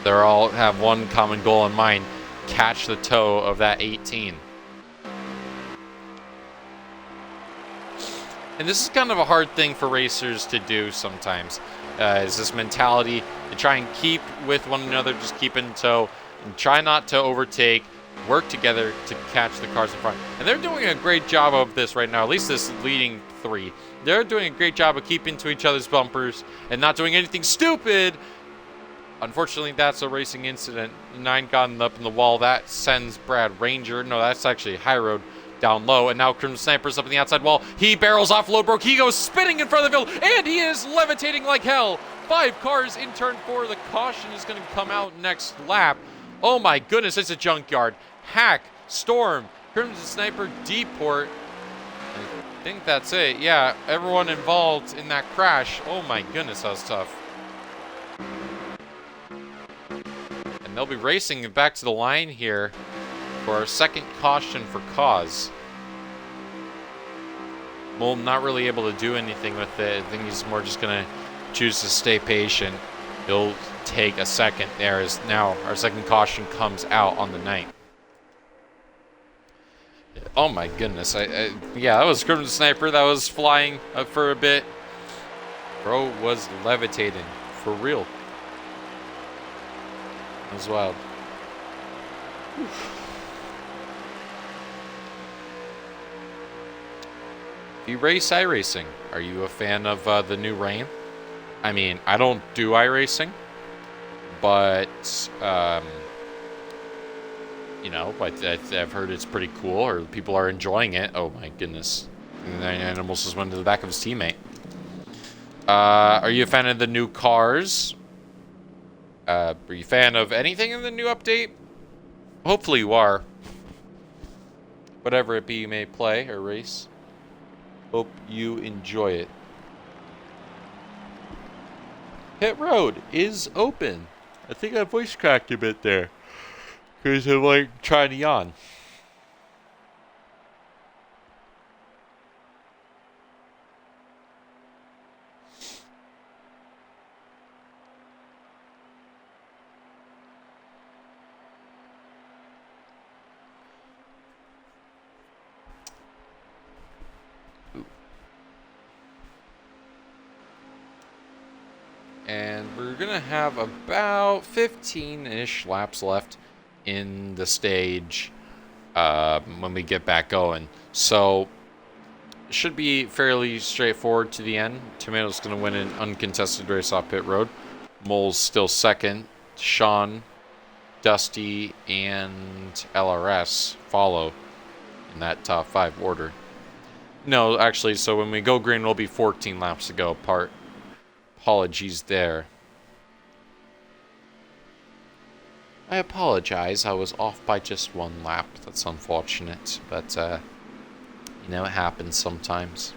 They all have one common goal in mind: catch the toe of that 18. And this is kind of a hard thing for racers to do sometimes. Is this mentality to try and keep with one another, just keep in tow, and try not to overtake, work together to catch the cars in front. And they're doing a great job of this right now, at least this leading three. They're doing a great job of keeping to each other's bumpers and not doing anything stupid. Unfortunately, that's a racing incident. 9 got up in the wall. That sends Brad Ranger. No, that's actually High Road down low. And now Crimson Sniper's up in the outside wall. He barrels off Lodbrok. He goes spinning in front of the field. And he is levitating like hell. 5 cars in turn 4. The caution is going to come out next lap. Oh my goodness, it's a junkyard. Hack, Storm, Crimson Sniper, Deport. I think that's it. Yeah, everyone involved in that crash. Oh my goodness, that was tough. And they'll be racing back to the line here for our second caution for cause. Mole not really able to do anything with it. I think he's more just going to choose to stay patient. He'll take a second there as now our second caution comes out on the night. Oh my goodness. Yeah, that was Crimson Sniper. That was flying up for a bit. Bro was levitating. For real. That was wild. You race iRacing. Are you a fan of the new Rain? I mean, I don't do iRacing, but you know, I've heard it's pretty cool, or people are enjoying it. Oh my goodness! And then almost just went to the back of his teammate. Are you a fan of the new cars? Are you a fan of anything in the new update? Hopefully you are. Whatever it be you may play or race. Hope you enjoy it. Pit Road is open. I think I voice cracked a bit there, because I'm like trying to yawn. And we're going to have about 15-ish laps left in the stage when we get back going. So it should be fairly straightforward to the end. Tomato's going to win an uncontested race off pit road. Mole's still second. Sean, Dusty, and LRS follow in that top 5 order. No, actually, so when we go green, we'll be 14 laps to go apart. Apologies there. I apologize. I was off by just 1 lap. That's unfortunate, but you know, it happens sometimes.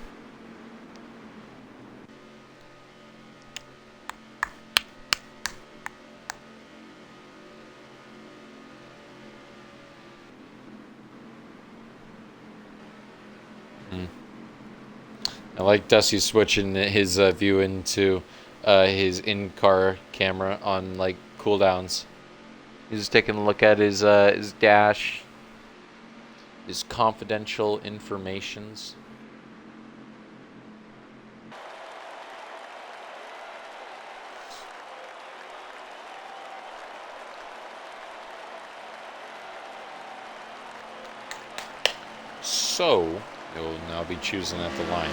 I like Dusty switching his view into his in-car camera on like cooldowns. He's just taking a look at his dash, his confidential informations. So he'll now be choosing at the line.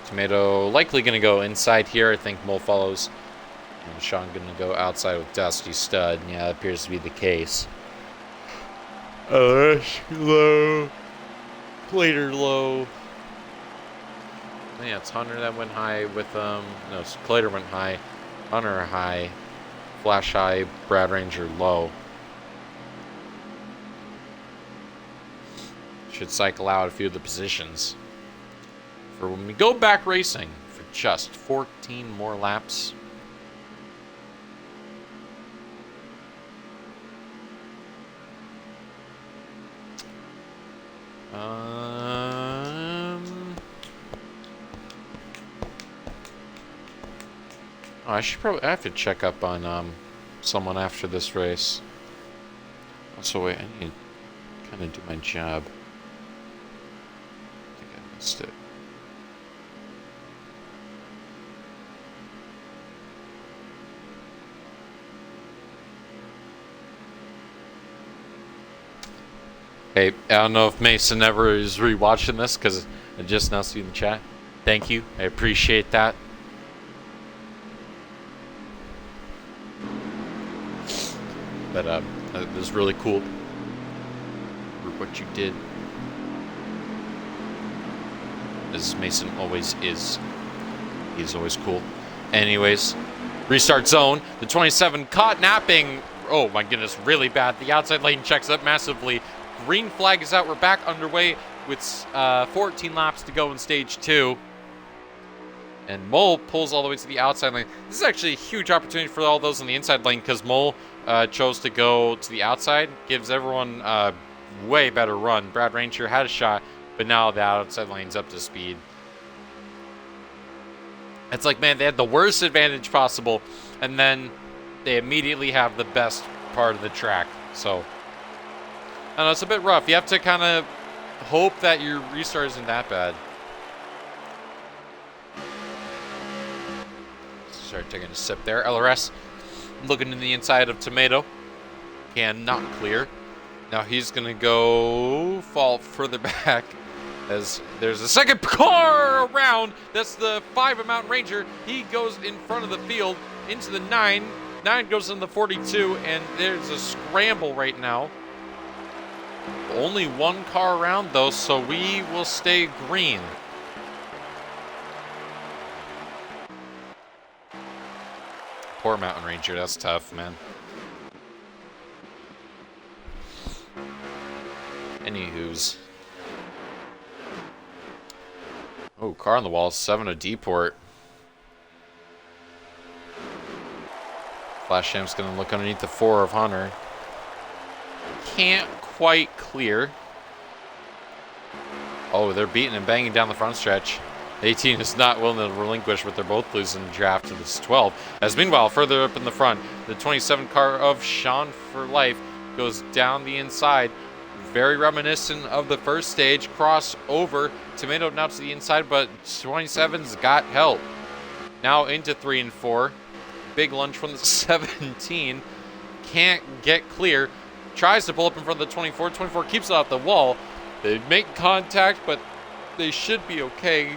Tomato likely going to go inside here. I think Mole follows. And Sean going to go outside with Dusty Stud. Yeah, that appears to be the case. Low. Plater low. Yeah, it's Hunter that went high with No, Plater went high. Hunter high. Flash high. Brad Ranger low. Should cycle out a few of the positions for when we go back racing for just 14 more laps. I have to check up on someone after this race. Also, wait, I need to kind of do my job. I think I missed it. Hey, I don't know if Mason ever is rewatching this because I just now see in the chat. Thank you. I appreciate that. But it was really cool for what you did. As Mason always is. He's always cool. Anyways, restart zone. The 27 caught napping. Oh my goodness, really bad. The outside lane checks up massively. Green flag is out. We're back underway with 14 laps to go in stage 2. And Mole pulls all the way to the outside lane. This is actually a huge opportunity for all those in the inside lane because Mole chose to go to the outside. Gives everyone a way better run. Brad Ranger had a shot, but now the outside lane's up to speed. It's like, man, they had the worst advantage possible, and then they immediately have the best part of the track. So, I know, it's a bit rough. You have to kind of hope that your restart isn't that bad. Start taking a sip there. LRS looking in the inside of Tomato. Cannot clear. Now he's going to go fall further back as there's a second car around. That's the 5 of Mountain Ranger. He goes in front of the field into the 9. 9 goes in the 42, and there's a scramble right now. Only one car around, though, so we will stay green. Poor Mountain Ranger, that's tough, man. Anywho's. Oh, car on the wall, 7 of D-Port. Flash Jam's going to look underneath the 4 of Hunter. Can't quite clear. Oh, they're beating and banging down the front stretch. 18 is not willing to relinquish, but they're both losing the draft to this 12. As meanwhile, further up in the front, the 27 car of Sean for Life goes down the inside. Very reminiscent of the first stage. Cross over. Tomato now to the inside, but 27's got help. Now into 3 and 4. Big lunge from the 17. Can't get clear. Tries to pull up in front of the 24. 24 keeps it off the wall. They make contact, but they should be okay.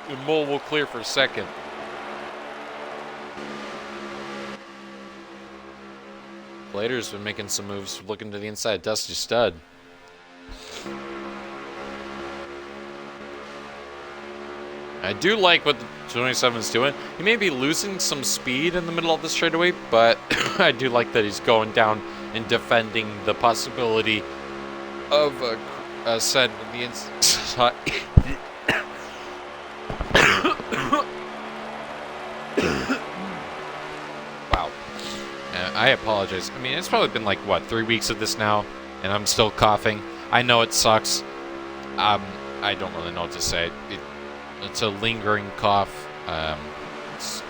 And Mole will clear for second. Blader's been making some moves, looking to the inside. Dusty Stud. I do like what the 27's doing. He may be losing some speed in the middle of the straightaway, but I do like that he's going down and defending the possibility of a set of the inside. Wow. I apologize. I mean, it's probably been like, what, 3 weeks of this now, and I'm still coughing. I know it sucks. I don't really know what to say. It's a lingering cough. It's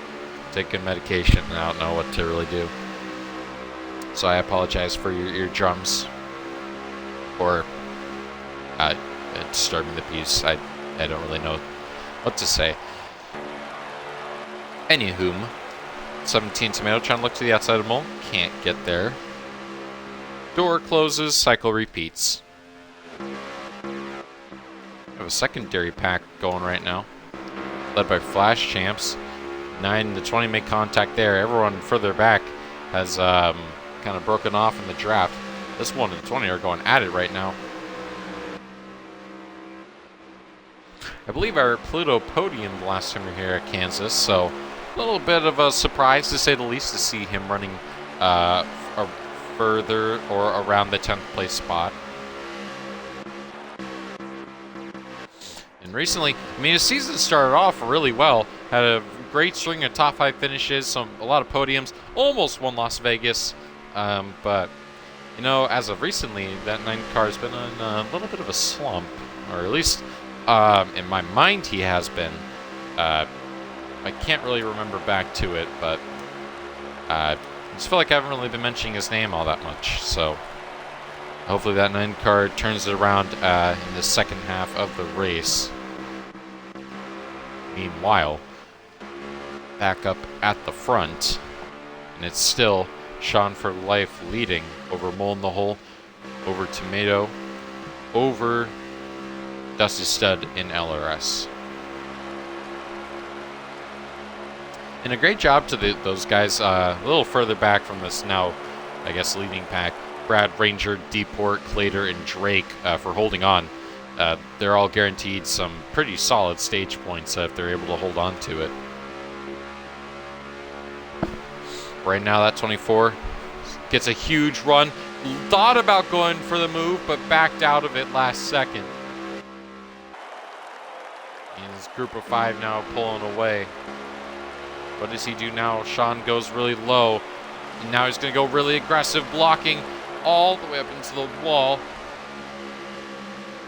taking medication, and I don't know what to really do. So I apologize for your eardrums or disturbing the peace. I don't really know what to say. Anywhom, 17 Tomato trying to look to the outside of Mole. Can't get there. Door closes, cycle repeats. We have a secondary pack going right now, led by Flash Champs. 9 to 20 make contact there. Everyone further back has kind of broken off in the draft. This 1 and 20 are going at it right now. I believe our Pluto podium the last time we were here at Kansas, so a little bit of a surprise to say the least to see him running further or around the 10th place spot. And recently, I mean, his season started off really well. Had a great string of top 5 finishes, a lot of podiums, almost won Las Vegas. But, you know, as of recently, that 9th car has been in a little bit of a slump. or at least in my mind he has been. I can't really remember back to it, but I just feel like I haven't really been mentioning his name all that much. So hopefully that 9 car turns it around in the second half of the race. Meanwhile, back up at the front, and it's still Sean for Life leading over Mole in the Hole, over Tomato, over Dusty Stud in LRS. And a great job to those guys a little further back from this now, I guess, leading pack. Brad, Ranger, Deport, Clater, and Drake for holding on. They're all guaranteed some pretty solid stage points if they're able to hold on to it. Right now, that 24 gets a huge run. Thought about going for the move, but backed out of it last second. And this group of 5 now pulling away. What does he do now? Sean goes really low. And now he's going to go really aggressive, blocking all the way up into the wall.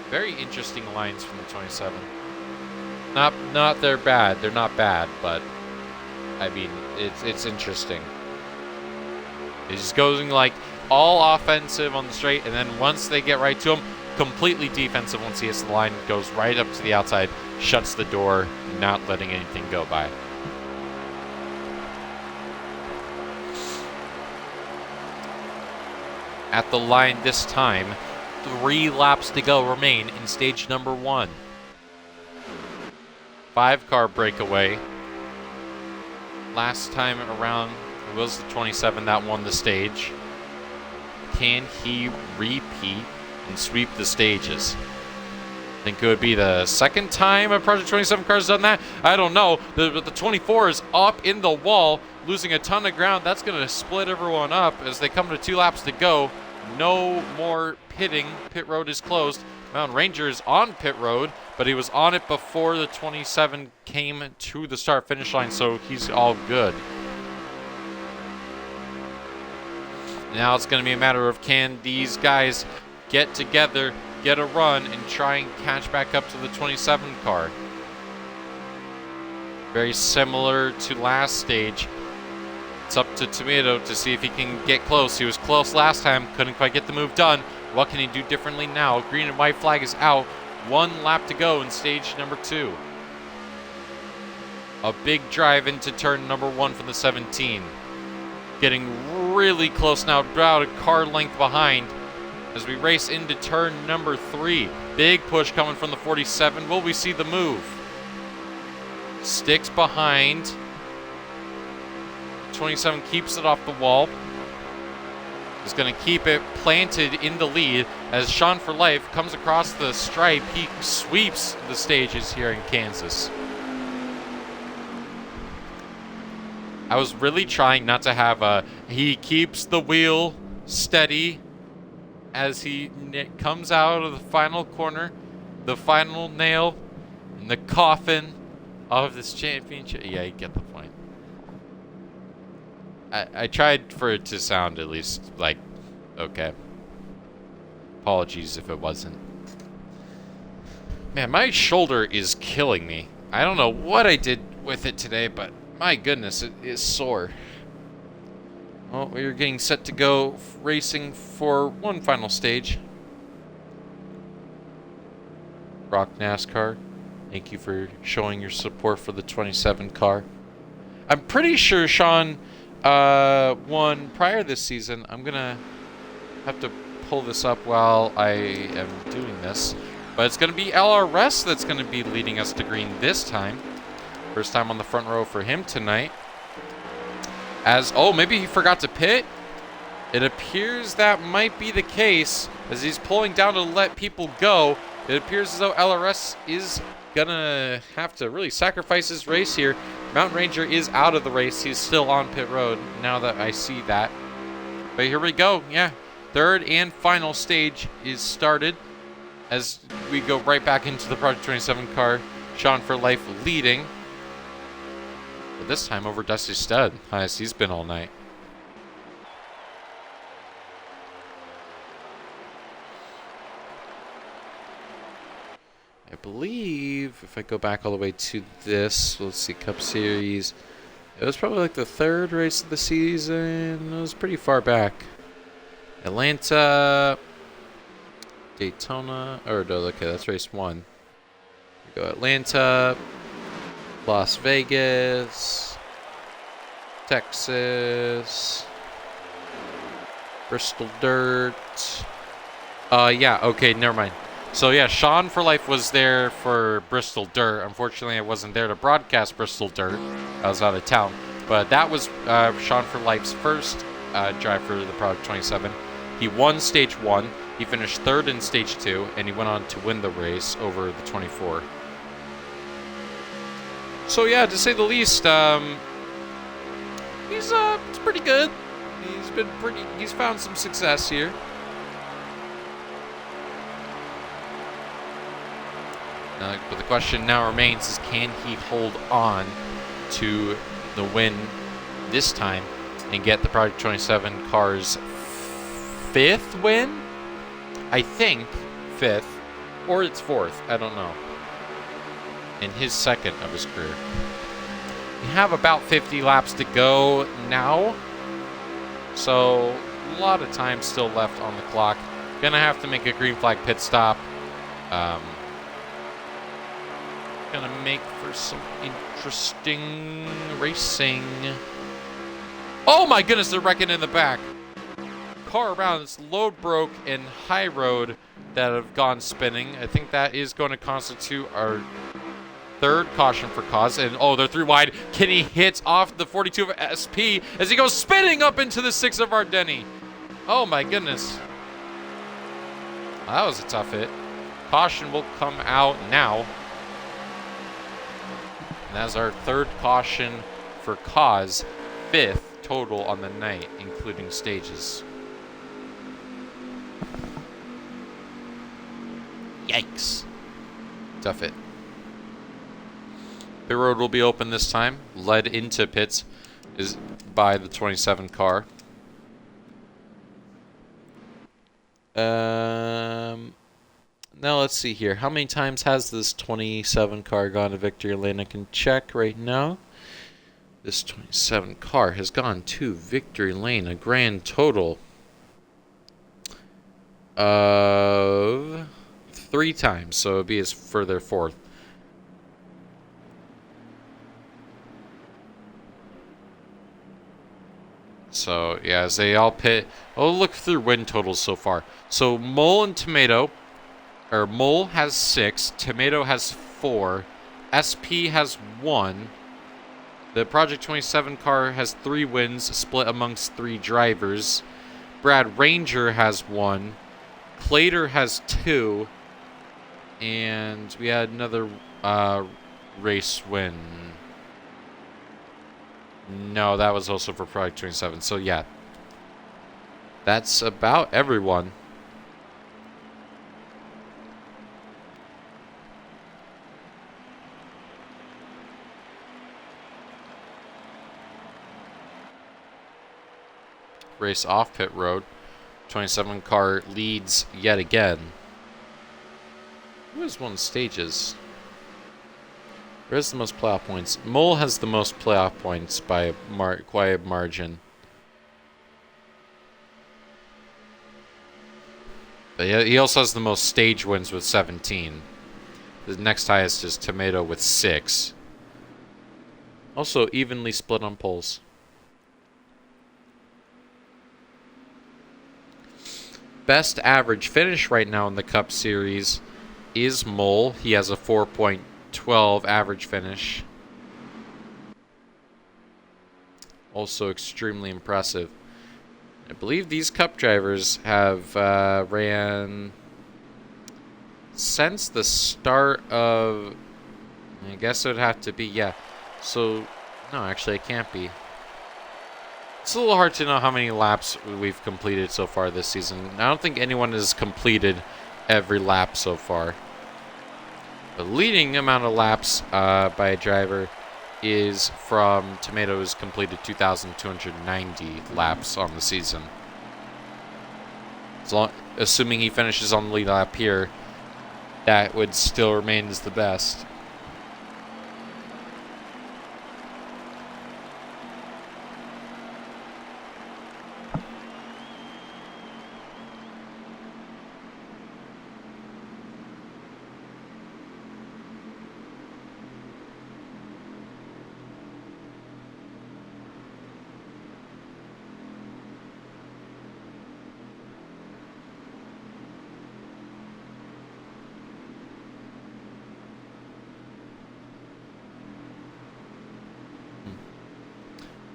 Very interesting lines from the 27. Not they're bad. They're not bad, but I mean it's interesting. He's just going like all offensive on the straight, and then once they get right to him, completely defensive once he hits the line, goes right up to the outside, shuts the door, not letting anything go by. At the line this time, 3 laps to go remain in stage number 1. 5 car breakaway. Last time around, it was the 27 that won the stage. Can he repeat and sweep the stages? I think it would be the second time a Project 27 car has done that. I don't know. The 24 is up in the wall, losing a ton of ground. That's going to split everyone up as they come to 2 laps to go. No more pitting. Pit road is closed. Mountain Ranger is on pit road, but he was on it before the 27 came to the start-finish line, so he's all good. Now it's going to be a matter of can these guys get together, get a run, and try and catch back up to the 27 car. Very similar to last stage. It's up to Tomato to see if he can get close. He was close last time, couldn't quite get the move done. What can he do differently now? Green and white flag is out. 1 lap to go in stage number 2. A big drive into turn number 1 from the 17. Getting really close now, about a car length behind as we race into turn number 3. Big push coming from the 47. Will we see the move? Sticks behind. 27 keeps it off the wall. Is going to keep it planted in the lead as Sean for Life comes across the stripe. He sweeps the stages here in Kansas. I was really trying not to have he keeps the wheel steady as he comes out of the final corner, the final nail in the coffin of this championship. Yeah, you get the point. I tried for it to sound at least like, okay. Apologies if it wasn't. Man, my shoulder is killing me. I don't know what I did with it today, but my goodness, it is sore. Well, we're getting set to go racing for one final stage. Rock NASCAR, thank you for showing your support for the 27 car. I'm pretty sure Sean won prior this season. I'm gonna have to pull this up while I am doing this, but it's gonna be LRS that's gonna be leading us to green this time. First time on the front row for him tonight. Maybe he forgot to pit. It appears that might be the case as he's pulling down to let people go. It appears as though LRS is gonna have to really sacrifice his race here. Mountain Ranger is out of the race. He's still on pit road now that I see that. But here we go. Yeah, third and final stage is started as we go right back into the Project 27 car. Sean for Life leading. But this time over Dusty Stud, highest he's been all night. I believe if I go back all the way to this, let's see, Cup Series. It was probably like the third race of the season. It was pretty far back. Atlanta, Daytona, or no, okay, that's race 1. We go Atlanta, Las Vegas, Texas, Bristol Dirt. Yeah, okay, never mind. So yeah, Sean for Life was there for Bristol Dirt. Unfortunately, I wasn't there to broadcast Bristol Dirt. I was out of town. But that was Sean for Life's first drive for the Project 27. He won Stage 1. He finished 3rd in Stage 2, and he went on to win the race over the 24. So yeah, to say the least, it's pretty good. He's found some success here. But the question now remains is, can he hold on to the win this time and get the Project 27 car's 5th win? I think 5th, or it's 4th, I don't know. In his 2nd of his career. We have about 50 laps to go now, so a lot of time still left on the clock. Gonna have to make a green flag pit stop. Gonna make for some interesting racing. Oh my goodness, they're wrecking in the back. Car around, it's load broke and high road that have gone spinning. I think that is going to constitute our 3rd caution for Kaz. And oh, they're 3 wide. Kenny hits off the 42 of SP as he goes spinning up into the 6 of Ardeni. Oh my goodness. That was a tough hit. Caution will come out now. And that's our 3rd caution for Kaz, 5th total on the night, including stages. Yikes. Tough hit. Pit road will be open this time. Led into pits is by the 27 car. Now let's see here. How many times has this 27 car gone to victory lane? I can check right now. This 27 car has gone to victory lane a grand total of 3 times. So it'll be his further 4th. So yeah, as they all pit. Oh, look through win totals so far. So Mole and Tomato. Or Mole has 6, Tomato has 4, SP has 1. The Project 27 car has 3 wins split amongst 3 drivers. Brad Ranger has 1, Clater has 2, and we had another race win. No, that was also for Project 27. So yeah, that's about everyone. Race off pit road. 27 car leads yet again. Who has won stages? Who has the most playoff points? Mole has the most playoff points by quite a margin. But he also has the most stage wins with 17. The next highest is Tomato with 6. Also evenly split on poles. Best average finish right now in the Cup Series is Mole. He has a 4.12 average finish. Also extremely impressive. I believe these Cup drivers have ran since the start of... I guess it would have to be, yeah. So, no, actually it can't be. It's a little hard to know how many laps we've completed so far this season. I don't think anyone has completed every lap so far. The leading amount of laps by a driver is from Tomato's completed 2,290 laps on the season. Assuming he finishes on the lead lap here, that would still remain as the best.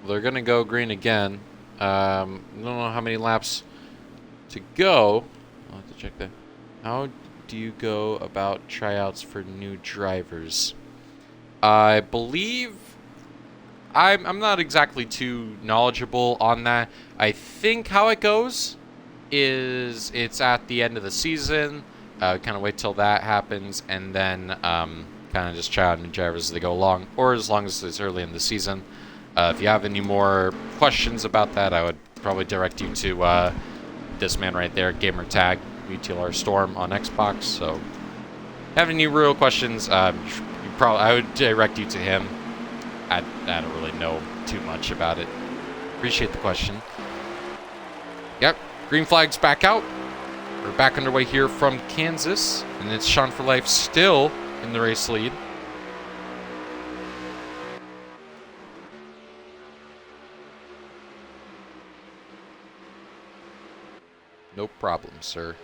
They're going to go green again. I don't know how many laps to go. I'll have to check that. How do you go about tryouts for new drivers? I believe I'm not exactly too knowledgeable on that. I think how it goes is it's at the end of the season. Kind of wait till that happens, and then kind of just try out new drivers as they go along, or as long as it's early in the season. If you have any more questions about that, I would probably direct you to this man right there, Gamertag, UTLR Storm on Xbox. So, if you have any real questions, I would direct you to him. I don't really know too much about it. Appreciate the question. Yep, green flag's back out. We're back underway here from Kansas, and it's Sean for Life still in the race lead. No problem, sir.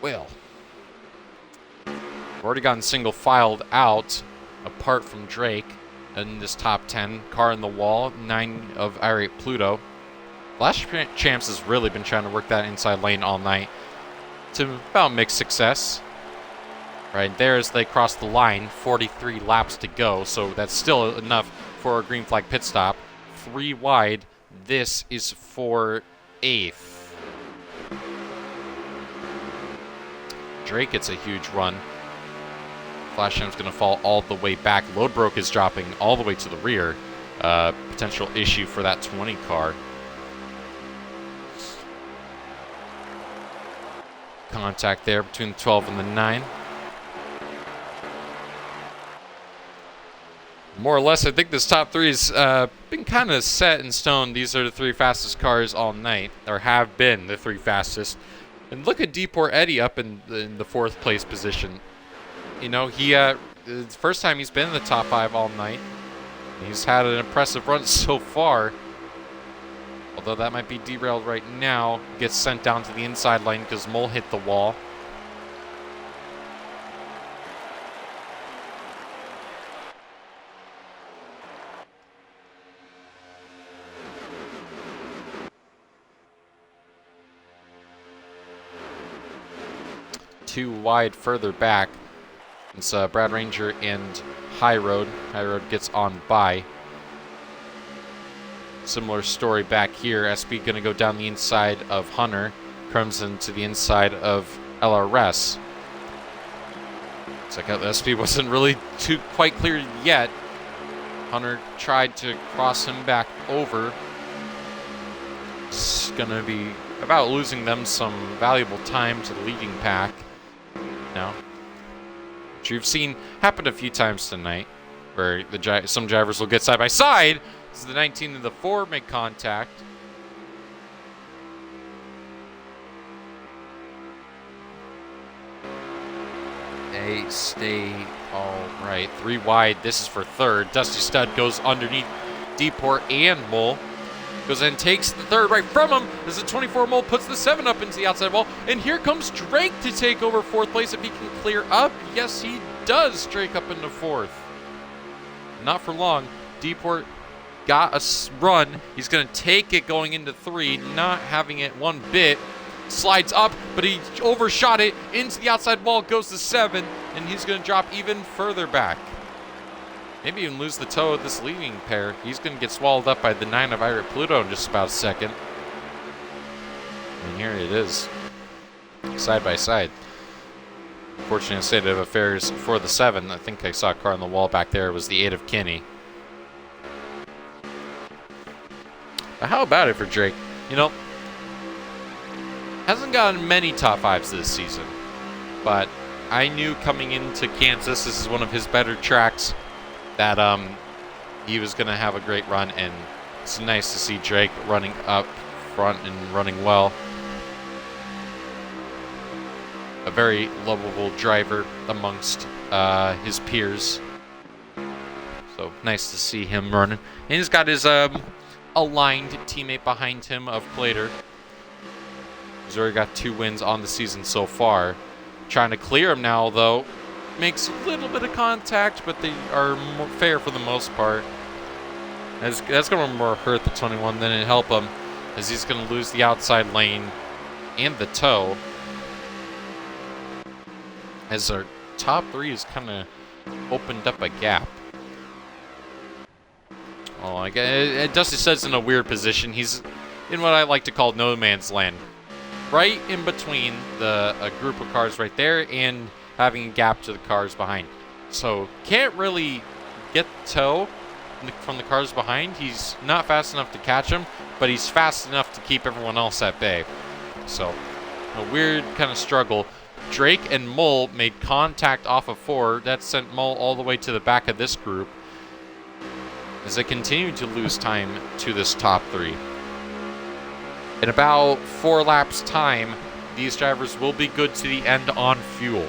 Well, we've already gotten single filed out, apart from Drake, in this top 10. Car in the wall, 9 of Irate Pluto. Last Champs has really been trying to work that inside lane all night to about mixed success. Right there as they cross the line, 43 laps to go, so that's still enough for a green flag pit stop. 3 wide, this is for 8th. Drake gets a huge run. Flash Cham's going to fall all the way back. Load Broke is dropping all the way to the rear. Potential issue for that 20 car. Contact there between the 12 and the 9. More or less, I think this top 3 has been kind of set in stone. These are the 3 fastest cars all night, or have been the 3 fastest. And look at Deport Eddie up in the 4th place position. You know, it's the first time he's been in the top 5 all night. He's had an impressive run so far. Although that might be derailed right now. Gets sent down to the inside lane because Mole hit the wall. Too wide further back. It's Brad Ranger and High Road. High Road gets on by. Similar story back here. SB going to go down the inside of Hunter. Crimson to the inside of LRS. It's like SB wasn't really quite clear yet. Hunter tried to cross him back over. It's going to be about losing them some valuable time to the leading pack. Now, which you've seen happen a few times tonight, where some drivers will get side by side. This is the 19 and the 4 make contact. They stay all right. 3 wide. This is for 3rd. Dusty Stud goes underneath Deport and Mole. Goes and takes the 3rd right from him. As the 24 Mole puts the 7 up into the outside wall. And here comes Drake to take over 4th place if he can clear up. Yes, he does. Drake up into 4th. Not for long. Deport got a run. He's going to take it going into 3. Not having it one bit. Slides up, but he overshot it into the outside wall. Goes to 7. And he's going to drop even further back. Maybe even lose the toe of this leading pair. He's going to get swallowed up by the 9 of Irate Pluto in just about a second. And here it is. Side by side. Fortunate state of affairs for the 7. I think I saw a car on the wall back there. It was the 8 of Kinney. But how about it for Drake? You know, hasn't gotten many top 5s this season. But I knew coming into Kansas, this is one of his better tracks, that he was going to have a great run, and it's nice to see Drake running up front and running well. A very lovable driver amongst his peers. So nice to see him running. And he's got his aligned teammate behind him of Plater. He's already got 2 wins on the season so far. Trying to clear him now, though. Makes a little bit of contact, but they are more fair for the most part. That's going to more hurt the 21 than it help him, as he's going to lose the outside lane and the toe. As our top 3 has kind of opened up a gap. Oh, like Dusty says in a weird position. He's in what I like to call no man's land. Right in between a group of cars right there and having a gap to the cars behind. So can't really get the toe from the cars behind. He's not fast enough to catch him, but he's fast enough to keep everyone else at bay. So a weird kind of struggle. Drake and Mull made contact off of 4. That sent Mull all the way to the back of this group as they continue to lose time to this top 3. In about 4 laps time, these drivers will be good to the end on fuel.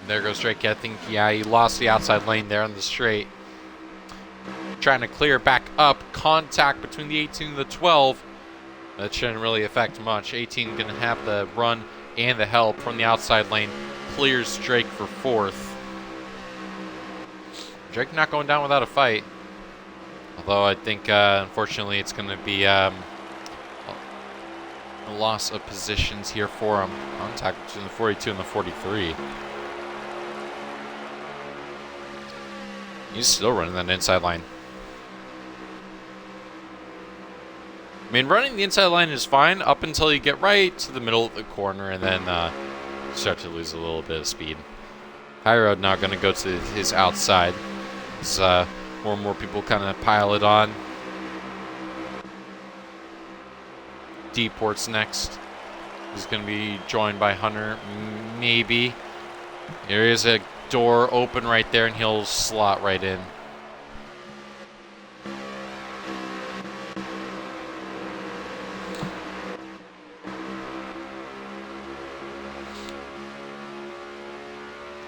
There goes Drake. I think, yeah, he lost the outside lane there on the straight. Trying to clear back up. Contact between the 18 and the 12. That shouldn't really affect much. 18 going to have the run and the help from the outside lane. Clears Drake for 4th. Drake not going down without a fight. Although I think, unfortunately, it's going to be a loss of positions here for him. Contact between the 42 and the 43. He's still running that inside line. I mean, running the inside line is fine up until you get right to the middle of the corner and then start to lose a little bit of speed. High Road now going to go to his outside. As more and more people kind of pile it on. D-Port's next. He's going to be joined by Hunter, maybe. There is a door open right there, and he'll slot right in.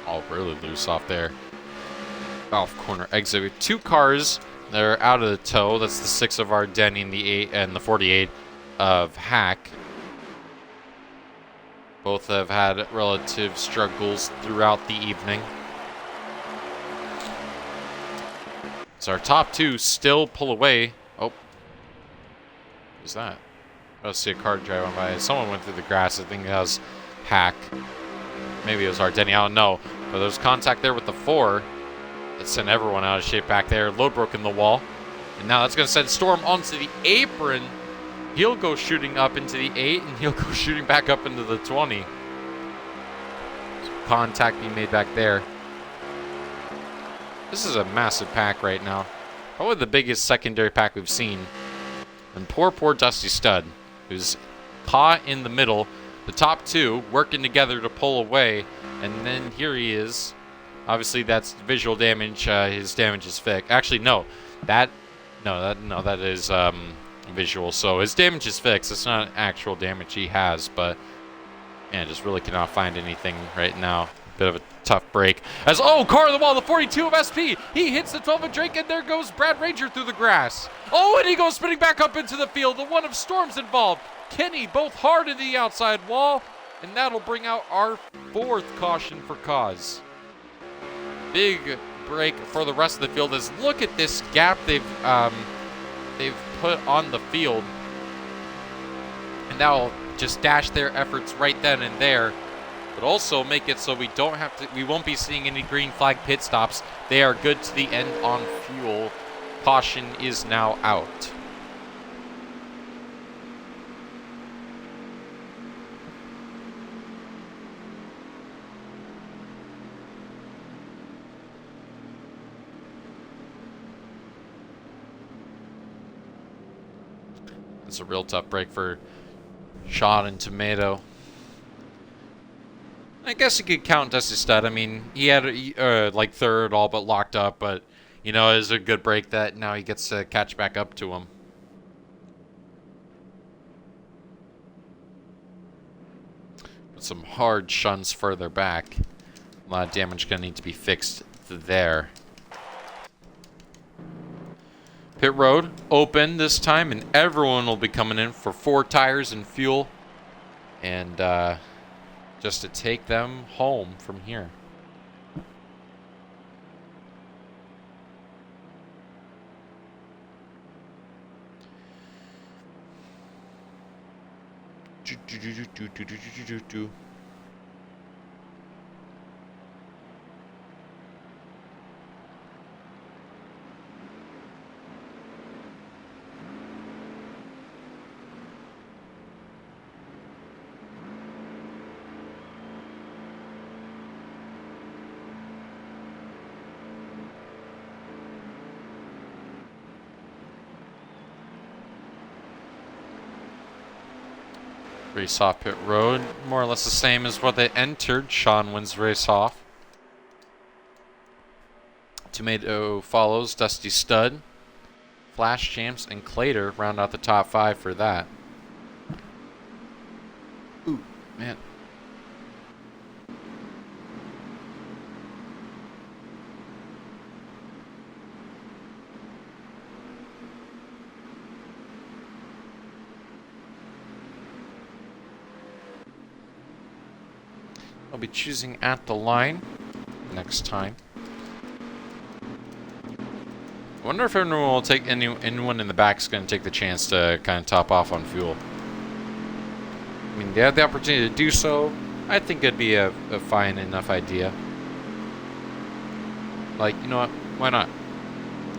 Oh, really loose off there. Off corner exit. We have 2 cars that are out of the tow. That's the 6 of our Denny and the 8 and the 48 of Hack. Both have had relative struggles throughout the evening. So our top 2 still pull away. Oh. What's that? I see a car driving by. Someone went through the grass. I think that was Hack. Maybe it was Ardeni. I don't know. But there's contact there with the 4. That sent everyone out of shape back there. Load broke in the wall. And now that's going to send Storm onto the apron. He'll go shooting up into the 8, and he'll go shooting back up into the 20. Contact being made back there. This is a massive pack right now. Probably the biggest secondary pack we've seen. And poor Dusty Stud, who's caught in the middle. The top 2 working together to pull away. And then here he is. Obviously, that's visual damage. His damage is fixed. Actually, no. That is visual. So his damage is fixed. It's not actual damage he has, but man, just really cannot find anything right now. Bit of a tough break. As car on the wall, the 42 of SP. He hits the 12 of Drake, and there goes Brad Ranger through the grass. And he goes spinning back up into the field. The 1 of Storm's involved. Kenny both hard in the outside wall, and that'll bring out our 4th caution for cause. Big break for the rest of the field. As look at this gap they've put on the field, and that'll just dash their efforts right then and there, but also make it so we won't be seeing any green flag pit stops. They are good to the end on fuel. Caution is now out. It's a real tough break for Sean and Tomato. I guess you could count Dusty Stud. I mean, he had like third all but locked up, but you know, it was a good break that now he gets to catch back up to him. With some hard shuns further back. A lot of damage going to need to be fixed there. Pit road open this time, and everyone will be coming in for 4 tires and fuel. And just to take them home from here. Race off pit road, more or less the same as what they entered. Sean wins race off. Tomato follows. Dusty Stud, Flash Champs, and Clater round out the top 5 for that. Ooh, man. I'll be choosing at the line next time. I wonder if anyone will take anyone in the back is going to take the chance to kind of top off on fuel. I mean, they have the opportunity to do so. I think it'd be a fine enough idea. Like, you know what? Why not?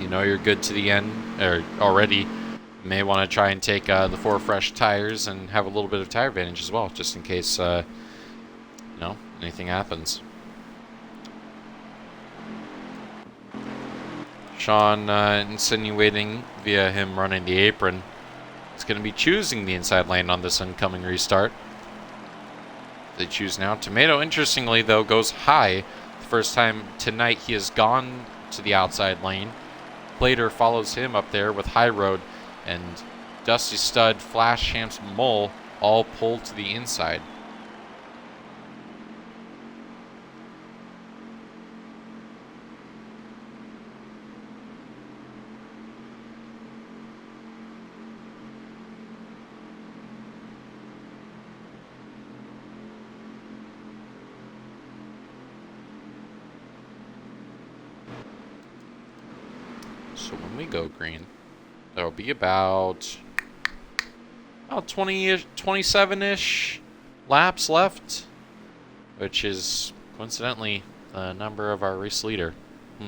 You know you're good to the end, or already. You may want to try and take the 4 fresh tires and have a little bit of tire advantage as well, just in case, you know, anything happens. Sean insinuating via him running the apron is going to be choosing the inside lane on this incoming restart. They choose now. Tomato, interestingly, though, goes high. The first time tonight he has gone to the outside lane. Plater follows him up there with High Road, and Dusty Stud, Flash Champs, Mole all pull to the inside. So when we go green, there'll be about 20-ish, 27-ish laps left, which is coincidentally the number of our race leader.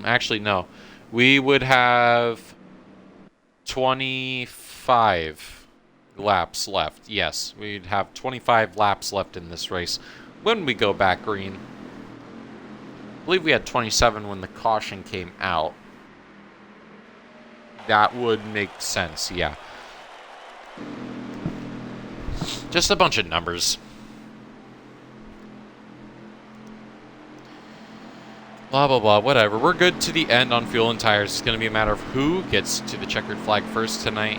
Actually, no. We would have 25 laps left. Yes, we'd have 25 laps left in this race when we go back green. I believe we had 27 when the caution came out. That would make sense, yeah. Just a bunch of numbers. Blah, blah, blah, whatever. We're good to the end on fuel and tires. It's going to be a matter of who gets to the checkered flag first tonight.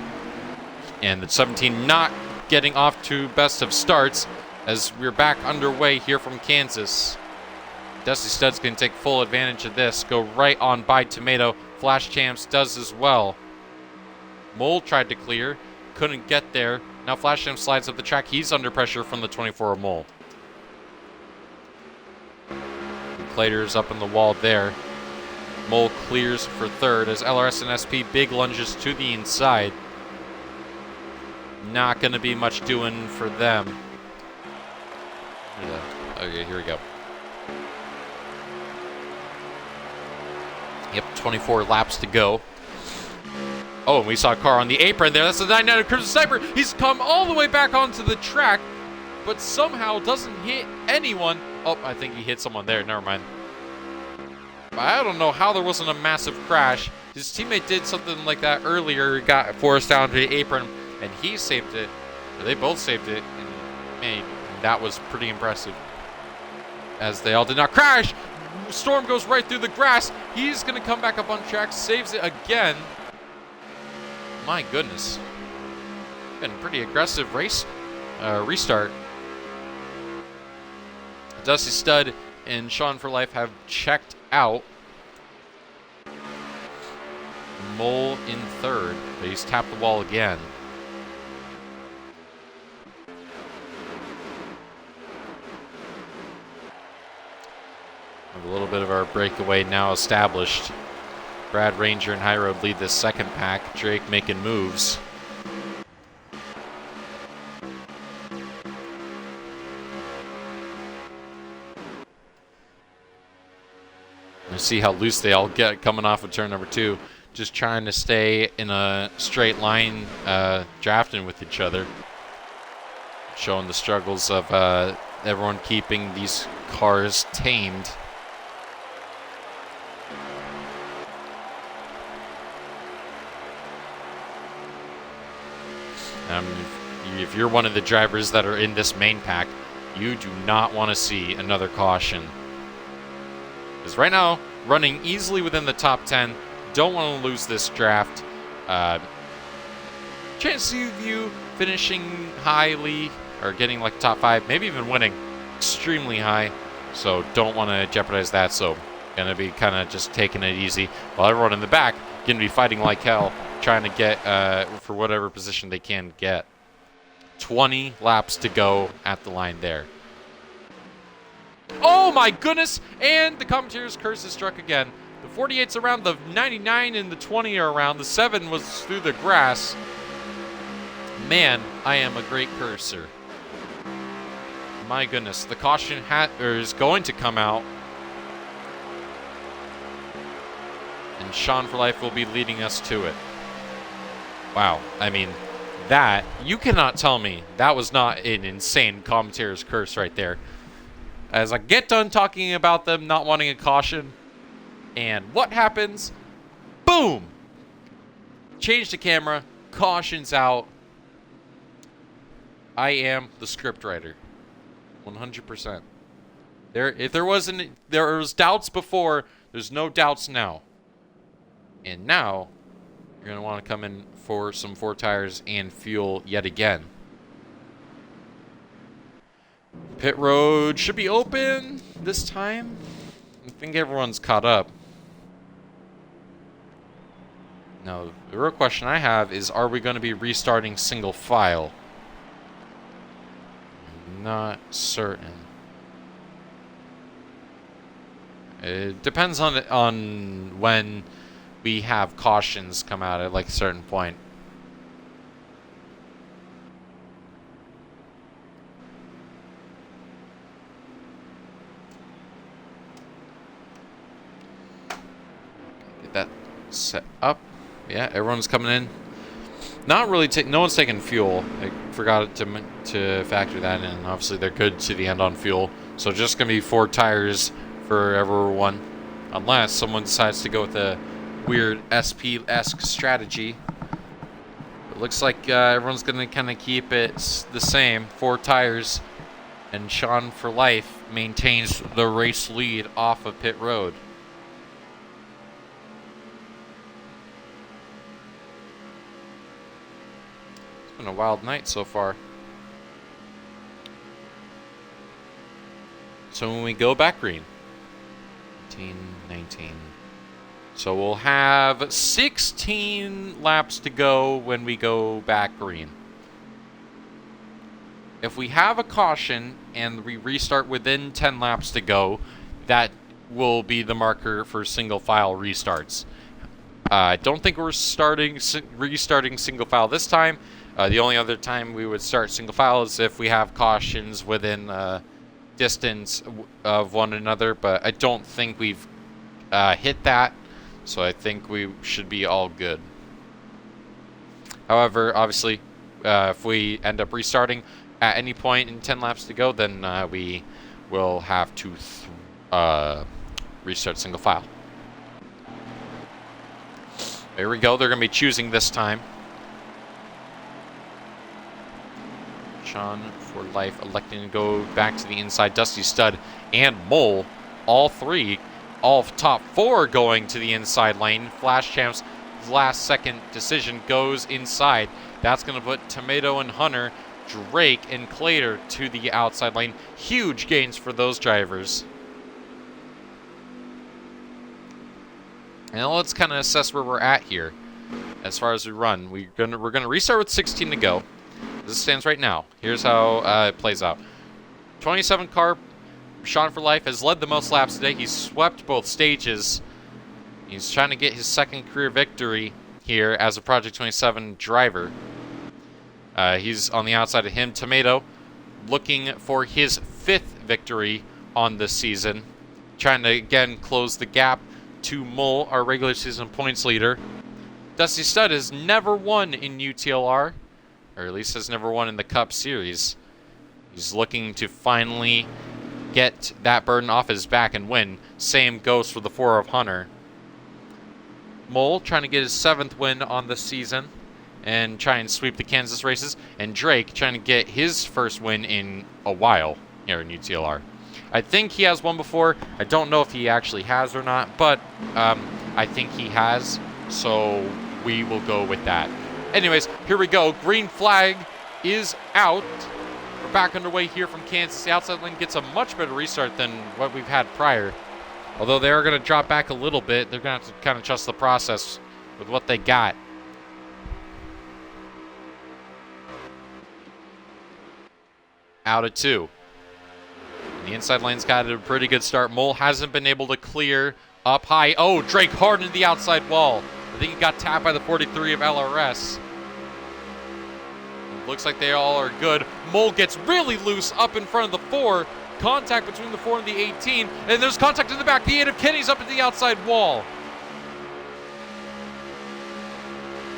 And the 17 not getting off to best of starts as we're back underway here from Kansas. Dusty Stud's going to take full advantage of this. Go right on by Tomato. Flash Champs does as well. Mole tried to clear. Couldn't get there. Now Flash Champs slides up the track. He's under pressure from the 24 Mole. Clater's up in the wall there. Mole clears for third as LRS and SP big lunges to the inside. Not going to be much doing for them. Okay, here we go. Yep, 24 laps to go. Oh, and we saw a car on the apron there. That's the 99 Crimson Sniper. He's come all the way back onto the track, but somehow doesn't hit anyone. Oh, I think he hit someone there. Never mind. I don't know how there wasn't a massive crash. His teammate did something like that earlier. Got forced down to the apron. and he saved it. Or they both saved it, and man, that was pretty impressive. As they all did not crash. Storm goes right through the grass. He's going to come back up on track, saves it again. My goodness. Been a pretty aggressive race restart. Dusty Stud and Sean for Life have checked out. Mole in third, but he's tapped the wall again. A little bit of our breakaway now established. Brad Ranger and High Road lead this second pack. Drake making moves. You see how loose they all get coming off of turn number 2. Just trying to stay in a straight line, drafting with each other. Showing the struggles of everyone keeping these cars tamed. If you're one of the drivers that are in this main pack, you do not want to see another caution. Because right now, running easily within the top 10, don't want to lose this draft. Chance of you finishing highly, or getting like top 5, maybe even winning, extremely high. So don't want to jeopardize that. So gonna be kind of just taking it easy, while everyone in the back gonna be fighting like hell, trying to get for whatever position they can get. 20 laps to go at the line there. Oh my goodness! And the commentator's curse is struck again. The 48's around, the 99 and the 20 are around. The 7 was through the grass. Man, I am a great cursor. My goodness, the caution is going to come out. And Sean for Life will be leading us to it. Wow, I mean, that, you cannot tell me that was not an insane commentator's curse right there. As I get done talking about them not wanting a caution, and what happens? Boom! Change the camera, caution's out. I am the script writer. 100%. If there was doubts before, there's no doubts now. And now, you're going to want to come in for some 4 tires and fuel yet again. Pit road should be open this time. I think everyone's caught up. Now, the real question I have is, are we going to be restarting single file? I'm not certain. It depends on when we have cautions come out at like a certain point. Get that set up. Yeah, everyone's coming in. Not really. No one's taking fuel. I forgot to factor that in. Obviously, they're good to the end on fuel, so just gonna be 4 tires for everyone, unless someone decides to go with a weird SP-esque strategy. It looks like everyone's gonna kind of keep it the same, 4 tires, and Sean for Life maintains the race lead off of pit road. It's been a wild night so far. So when we go back green, 18, 19. So we'll have 16 laps to go when we go back green. If we have a caution and we restart within 10 laps to go, that will be the marker for single file restarts. I don't think we're restarting single file this time. The only other time we would start single file is if we have cautions within distance of one another, but I don't think we've hit that, so I think we should be all good. However, obviously, if we end up restarting at any point in 10 laps to go, then we will have to restart single file. There we go. They're going to be choosing this time. Sean for Life electing to go back to the inside. Dusty Stud and Mole, all top four going to the inside lane. Flash Champ's last second decision goes inside. That's going to put Tomato and Hunter, Drake and Clater to the outside lane. Huge gains for those drivers. And let's kind of assess where we're at here as far as we run. We're gonna restart with 16 to go. As it stands right now, here's how it plays out. 27 car, Sean for Life has led the most laps today. He's swept both stages. He's trying to get his second career victory here as a Project 27 driver. He's on the outside of him. Tomato looking for his 5th victory on this season. Trying to, again, close the gap to Mole, our regular season points leader. Dusty Stud has never won in UTLR, or at least has never won in the Cup Series. He's looking to finally get that burden off his back and win. Same goes for the 4 of Hunter. Mole trying to get his 7th win on the season and try and sweep the Kansas races. And Drake trying to get his first win in a while here in UTLR. I think he has won before. I don't know if he actually has or not, but I think he has, so we will go with that. Anyways, here we go. Green flag is out. We're back underway here from Kansas. The outside lane gets a much better restart than what we've had prior. Although they are going to drop back a little bit, they're going to have to kind of trust the process with what they got. Out of 2. The inside lane's got a pretty good start. Mole hasn't been able to clear up high. Oh, Drake hard into the outside wall. I think he got tapped by the 43 of LRS. Looks like they all are good. Mole gets really loose up in front of the 4. Contact between the 4 and the 18. And there's contact in the back. The 8 of Kenny's up at the outside wall.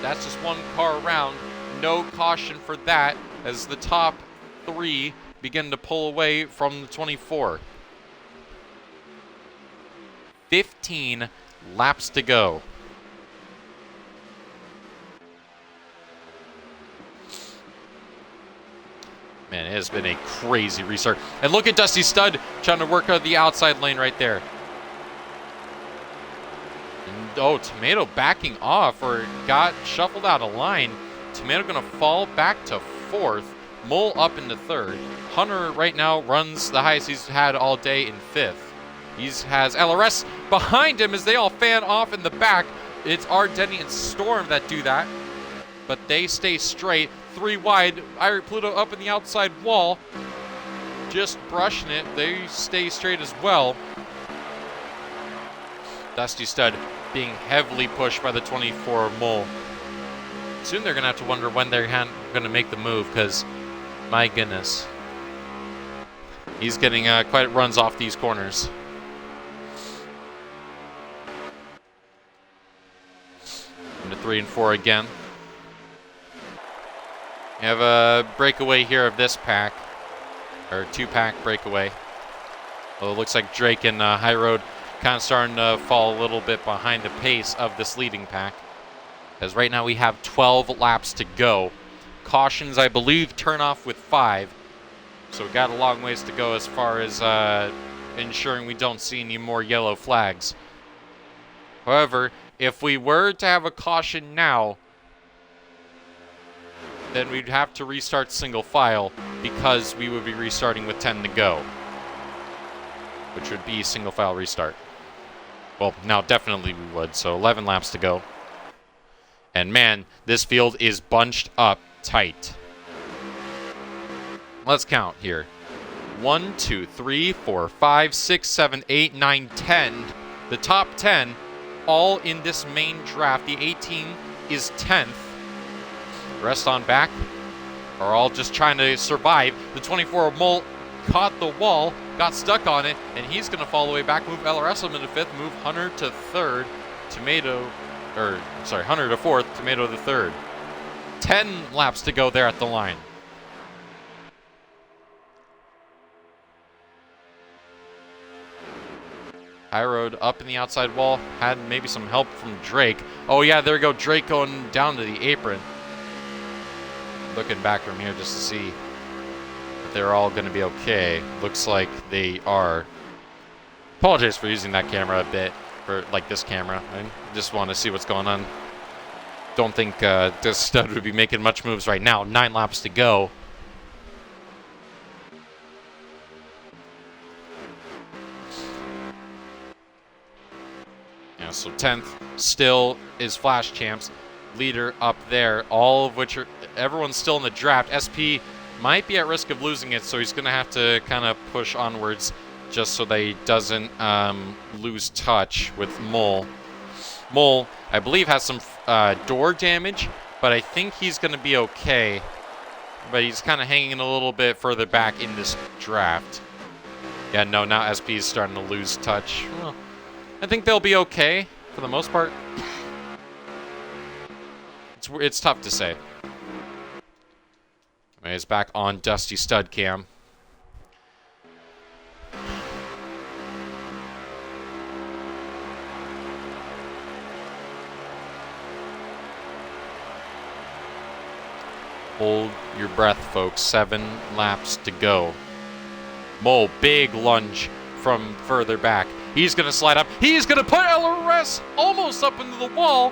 That's just one car around. No caution for that as the top 3 begin to pull away from the 24. 15 laps to go. Man, it has been a crazy restart. And look at Dusty Stud trying to work out the outside lane right there. And, oh, Tomato backing off or got shuffled out of line. Tomato going to fall back to 4th. Mole up into 3rd. Hunter right now runs the highest he's had all day in 5th. He has LRS behind him as they all fan off in the back. It's Denny and Storm that do that. But they stay straight. 3 wide. Irie Pluto up in the outside wall. Just brushing it. They stay straight as well. Dusty Stud being heavily pushed by the 24 Mole. Soon they're going to have to wonder when they're going to make the move because, my goodness, he's getting quite runs off these corners. Into 3 and 4 again. We have a breakaway here of this pack, or 2-pack breakaway. Well, it looks like Drake and High Road kind of starting to fall a little bit behind the pace of this leading pack. As right now we have 12 laps to go. Cautions, I believe, turn off with 5. So we got a long ways to go as far as ensuring we don't see any more yellow flags. However, if we were to have a caution now, then we'd have to restart single file because we would be restarting with 10 to go, which would be single file restart. Well, now definitely we would, so 11 laps to go. And man, this field is bunched up tight. Let's count here. 1, 2, 3, 4, 5, 6, 7, 8, 9, 10. The top 10 all in this main draft. The 18 is 10th. The rest on back are all just trying to survive. The 24 Mole caught the wall, got stuck on it, and he's going to fall the way back, move LRS into 5th, move Hunter to 3rd, Hunter to 4th, Tomato to 3rd. 10 laps to go there at the line. High Road up in the outside wall, had maybe some help from Drake. Oh yeah, there we go, Drake going down to the apron. Looking back from here just to see they're all going to be okay. Looks like they are. Apologize for using that camera a bit, for like this camera. I just want to see what's going on. Don't think this stud would be making much moves right now. 9 laps to go. Yeah, so 10th still is Flash Champs. Leader up there, all of which are, everyone's still in the draft. SP might be at risk of losing it, so he's going to have to kind of push onwards just so that he doesn't lose touch with Mole. Mole, I believe, has some door damage, but I think he's going to be okay. But he's kind of hanging a little bit further back in this draft. Yeah, no, now SP is starting to lose touch. Well, I think they'll be okay for the most part. It's tough to say. He's back on Dusty Stud Cam. Hold your breath, folks. 7 laps to go. Mole, big lunge from further back. He's going to slide up. He's going to put LRS almost up into the wall.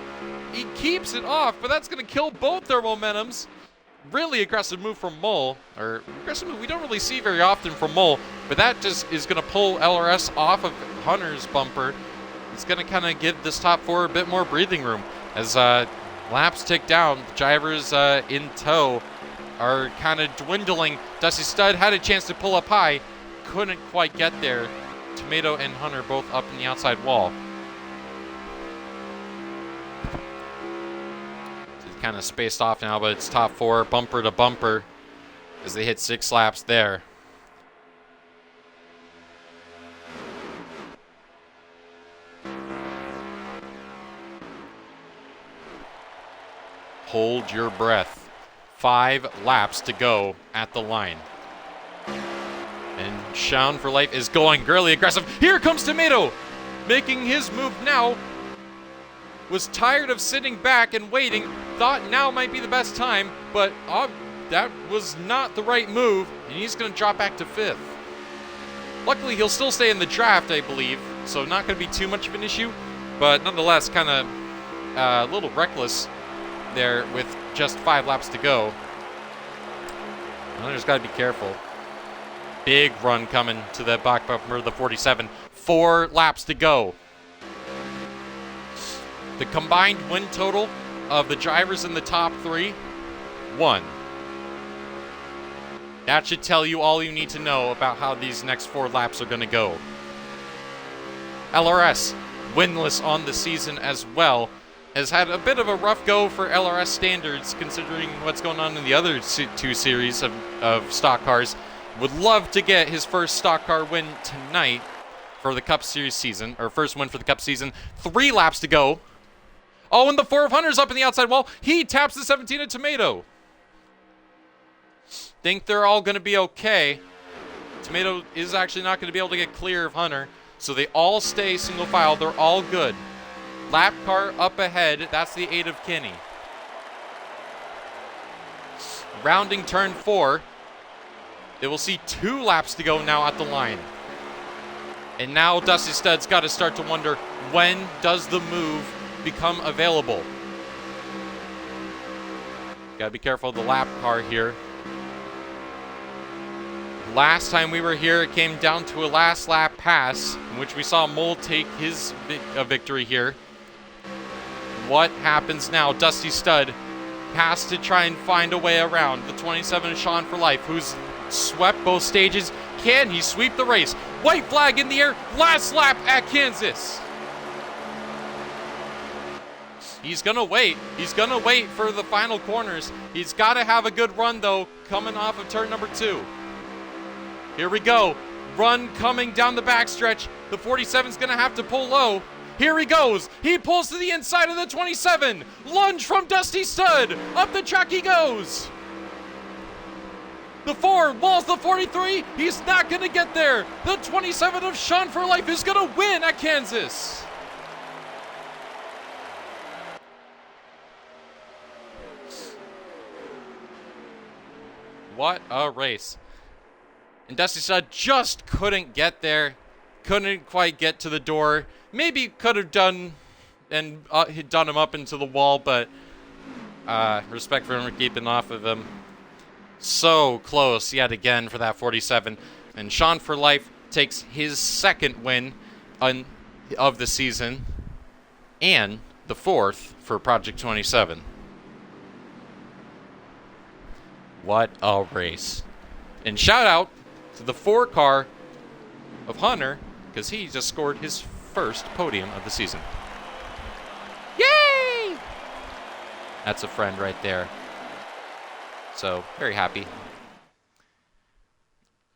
He keeps it off, but that's going to kill both their momentums. Really aggressive move from Mole. Or aggressive move we don't really see very often from Mole, but that just is going to pull LRS off of Hunter's bumper. It's going to kind of give this top 4 a bit more breathing room. As laps tick down, the drivers in tow are kind of dwindling. Dusty Stud had a chance to pull up high. Couldn't quite get there. Tomato and Hunter both up in the outside wall. Kind of spaced off now, but it's top 4, bumper to bumper, as they hit 6 laps there. Hold your breath. 5 laps to go at the line. And Shaun for Life is going really aggressive. Here comes Tomato, making his move now. Was tired of sitting back and waiting. Thought now might be the best time, but that was not the right move, and he's going to drop back to 5th. Luckily, he'll still stay in the draft, I believe, so not going to be too much of an issue, but nonetheless, kind of a little reckless there with just 5 laps to go. Hunter's got to be careful. Big run coming to the back bumper, the 47. 4 laps to go. The combined win total of the drivers in the top 3, 1. That should tell you all you need to know about how these next 4 laps are going to go. LRS, winless on the season as well, has had a bit of a rough go for LRS standards considering what's going on in the other 2 series of stock cars. Would love to get his first stock car win tonight for the Cup Series season, or first win for the Cup season. 3 laps to go. Oh, and the 4 of Hunter's up in the outside wall. He taps the 17 of Tomato. Think they're all going to be okay. Tomato is actually not going to be able to get clear of Hunter, so they all stay single file. They're all good. Lap car up ahead. That's the 8 of Kenny. Rounding turn 4. They will see 2 laps to go now at the line. And now Dusty Stud's got to start to wonder, when does the move become available? Gotta be careful of the lap car here. Last time we were here, it came down to a last lap pass, in which we saw Mole take his victory here. What happens now? Dusty Stud has to try and find a way around the 27 Shaun for Life, who's swept both stages. Can he sweep the race? White flag in the air. Last lap at Kansas. He's going to wait. He's going to wait for the final corners. He's got to have a good run, though, coming off of turn number 2. Here we go. Run coming down the backstretch. The 47's going to have to pull low. Here he goes. He pulls to the inside of the 27. Lunge from Dusty Stud. Up the track he goes. The 4 walls the 43. He's not going to get there. The 27 of Shaun for Life is going to win at Kansas. What a race. And Dusty Stud just couldn't get there. Couldn't quite get to the door. Maybe could have done and he'd done him up into the wall, but respect for him for keeping off of him. So close yet again for that 47. And Sean for Life takes his second win of the season and the fourth for Project 27. What a race. And shout out to the 4-car of Hunter, because he just scored his first podium of the season. Yay! That's a friend right there. So, very happy.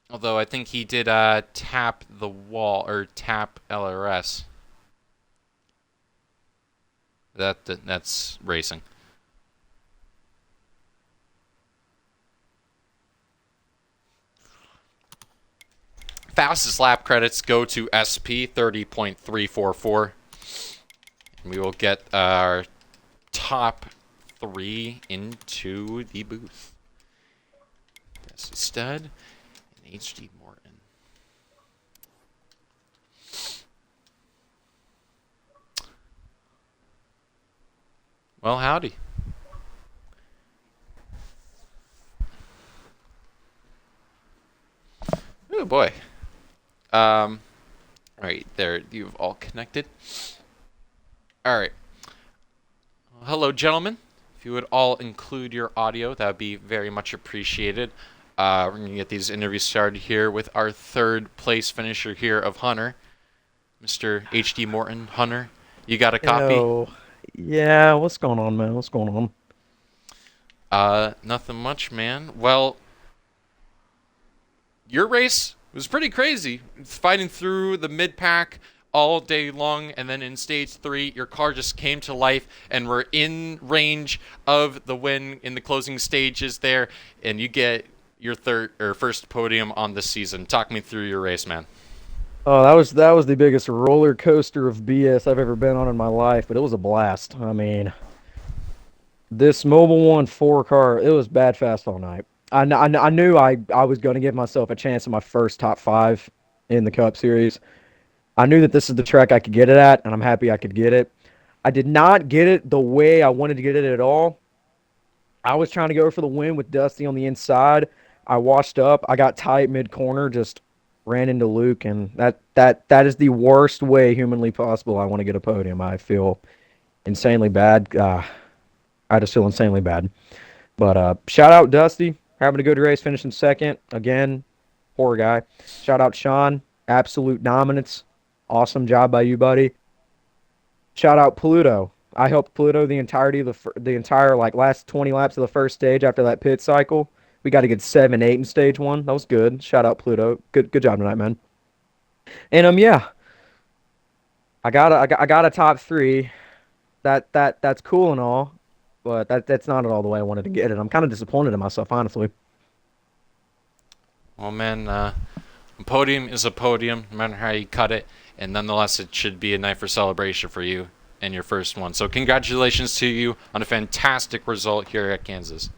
Although I think he did tap the wall, or tap LRS. That's racing. Fastest lap credits go to SP 30.344. We will get our top 3 into the booth. Dusty Stud and HD Morton. Well, howdy. Oh boy. All right, there, you've all connected. All right. Well, hello, gentlemen. If you would all include your audio, that would be very much appreciated. We're going to get these interviews started here with our third place finisher here of Hunter, Mr. HD Morton. Hunter, you got a copy? Yo. Yeah, what's going on, man? What's going on? Nothing much, man. Well, your race was pretty crazy. Fighting through the mid-pack all day long, and then in stage 3, your car just came to life and we're in range of the win in the closing stages there, and you get your first podium on the season. Talk me through your race, man. Oh, that was the biggest roller coaster of BS I've ever been on in my life, but it was a blast. I mean, this Mobile One 4-car, it was bad fast all night. I knew I was going to give myself a chance in my first top 5 in the Cup Series. I knew that this is the track I could get it at, and I'm happy I could get it. I did not get it the way I wanted to get it at all. I was trying to go for the win with Dusty on the inside. I washed up. I got tight mid corner, just ran into Luke, and that is the worst way humanly possible. I want to get a podium. I feel insanely bad. I just feel insanely bad. But shout out Dusty, having a good race, finishing second again. Poor guy. Shout out Sean, absolute dominance. Awesome job by you, buddy. Shout out Pluto. I helped Pluto the entirety of the entire like last 20 laps of the first stage after that pit cycle. We got to get 7-8 in stage 1. That was good. Shout out Pluto. Good job tonight, man. And yeah, I got a top 3. That's cool and all, but that's not at all the way I wanted to get it. I'm kind of disappointed in myself, honestly. Well, man, a podium is a podium, no matter how you cut it, and nonetheless, it should be a night for celebration for you and your first one. So congratulations to you on a fantastic result here at Kansas.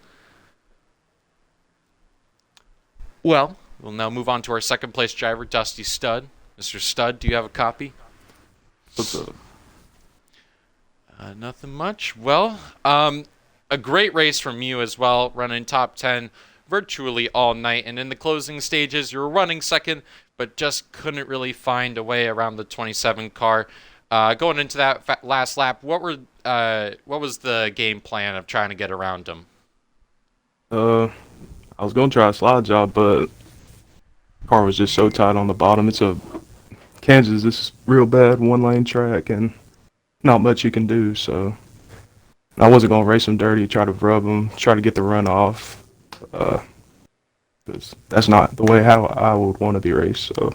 Well, we'll now move on to our second place driver, Dusty Stud. Mr. Stud, do you have a copy? What's up? Nothing much. Well, a great race from you as well, running top 10 virtually all night. And in the closing stages, you were running second, but just couldn't really find a way around the 27 car. Going into that last lap, what was the game plan of trying to get around him? I was gonna try a slide job, but car was just so tight on the bottom. It's a Kansas. This is real bad 1-lane track, and not much you can do. So I wasn't gonna race him dirty, try to rub him, try to get the run off. 'Cause that's not the way how I would want to be raced. So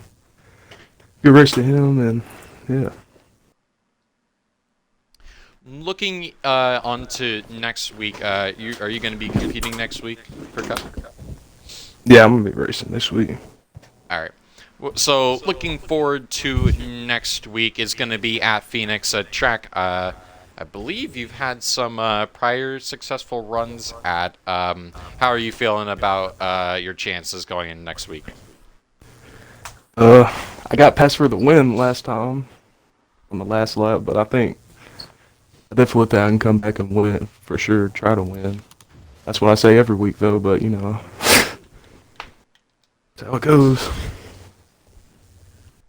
good race to him, and yeah. Looking on to next week, are you going to be competing next week for Cup? Yeah, I'm gonna be racing this week. All right. So looking forward to next week is going to be at Phoenix, a track I believe you've had some prior successful runs at. How are you feeling about your chances going in next week? I got passed for the win last time on the last lap, but I think I definitely think I can come back and win for sure. Try to win. That's what I say every week, though. But you know, that's how it goes.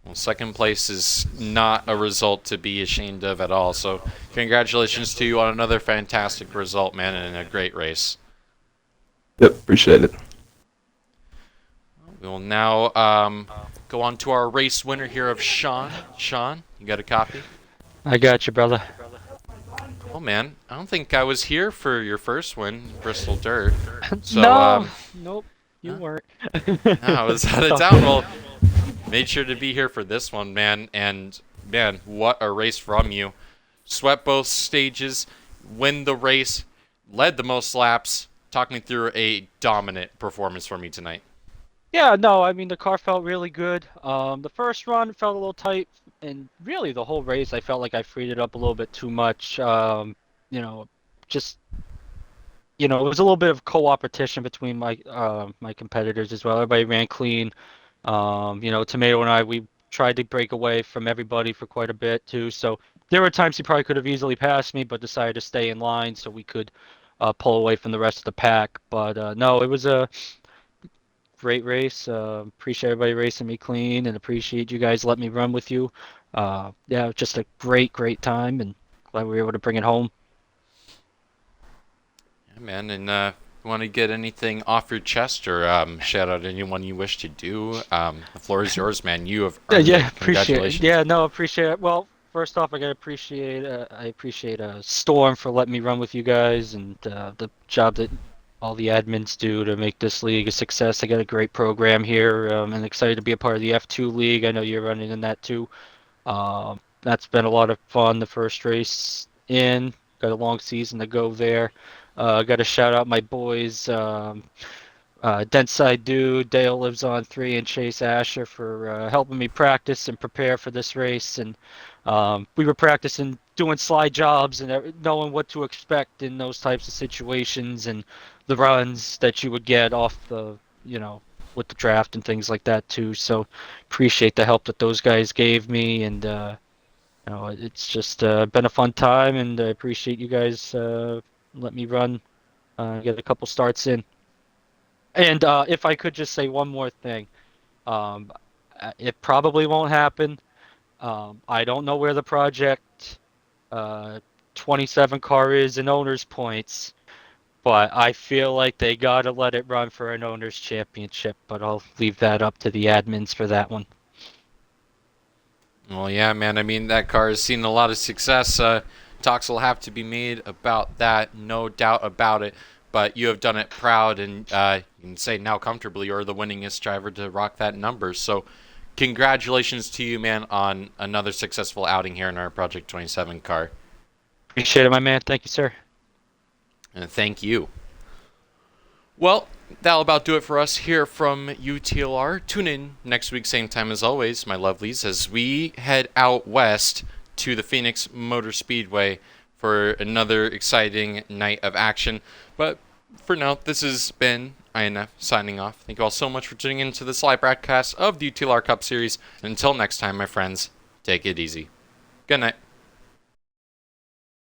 Well, second place is not a result to be ashamed of at all. So, congratulations to you on another fantastic result, man, and a great race. Yep, appreciate it. We will now go on to our race winner here of Sean. Sean, you got a copy? I got you, brother. Oh man, I don't think I was here for your first win, Bristol Dirt. So, No, nope, you huh? weren't. No, I was out of town. Well, made sure to be here for this one, man. And man, what a race from you! Swept both stages, win the race, led the most laps. Talk me through a dominant performance from you tonight. Yeah, no, I mean the car felt really good. The first run felt a little tight, and really the whole race I felt like I freed it up a little bit too much. You know, just it was a little bit of co-opetition between my competitors as well. Everybody ran clean. Tomato and I, we tried to break away from everybody for quite a bit too. So there were times he probably could have easily passed me, but decided to stay in line so we could pull away from the rest of the pack. But no, it was a great race. Appreciate everybody racing me clean, and appreciate you guys letting me run with you. Yeah, just a great time, and glad we were able to bring it home. Yeah, man, and want to get anything off your chest or shout out anyone you wish to do? The floor is yours, man. You have earned Yeah, it. appreciate it. Congratulations. Yeah, no, appreciate it. Well, first off, I appreciate Storm for letting me run with you guys, and the job that all the admins do to make this league a success. I got a great program here, and excited to be a part of the F2 league. I know you're running in that too. That's been a lot of fun. The first race in, got a long season to go there. Got to shout out my boys. Dentside Dude, Dale Lives on 3, and Chase Asher for helping me practice and prepare for this race. And we were practicing doing slide jobs and knowing what to expect in those types of situations and the runs that you would get off with the draft and things like that too. So appreciate the help that those guys gave me, and it's just been a fun time, and I appreciate you guys let me run, get a couple starts in. And if I could just say one more thing, um, it probably won't happen. I don't know where the project 27 car is in owners points, but I feel like they gotta let it run for an owners championship. But I'll leave that up to the admins for that one. Well, yeah, man. I mean, that car has seen a lot of success. Talks will have to be made about that, no doubt about it. But you have done it proud, and you can say now comfortably you're the winningest driver to rock that number. So, congratulations to you, man, on another successful outing here in our Project 27 car. Appreciate it, my man. Thank you, sir. And thank you. Well, that'll about do it for us here from UTLR. Tune in next week, same time as always, my lovelies, as we head out west to the Phoenix Motor Speedway for another exciting night of action. But for now, this has been INF signing off. Thank you all so much for tuning in to this live broadcast of the UTLR Cup Series. And until next time, my friends, take it easy. Good night.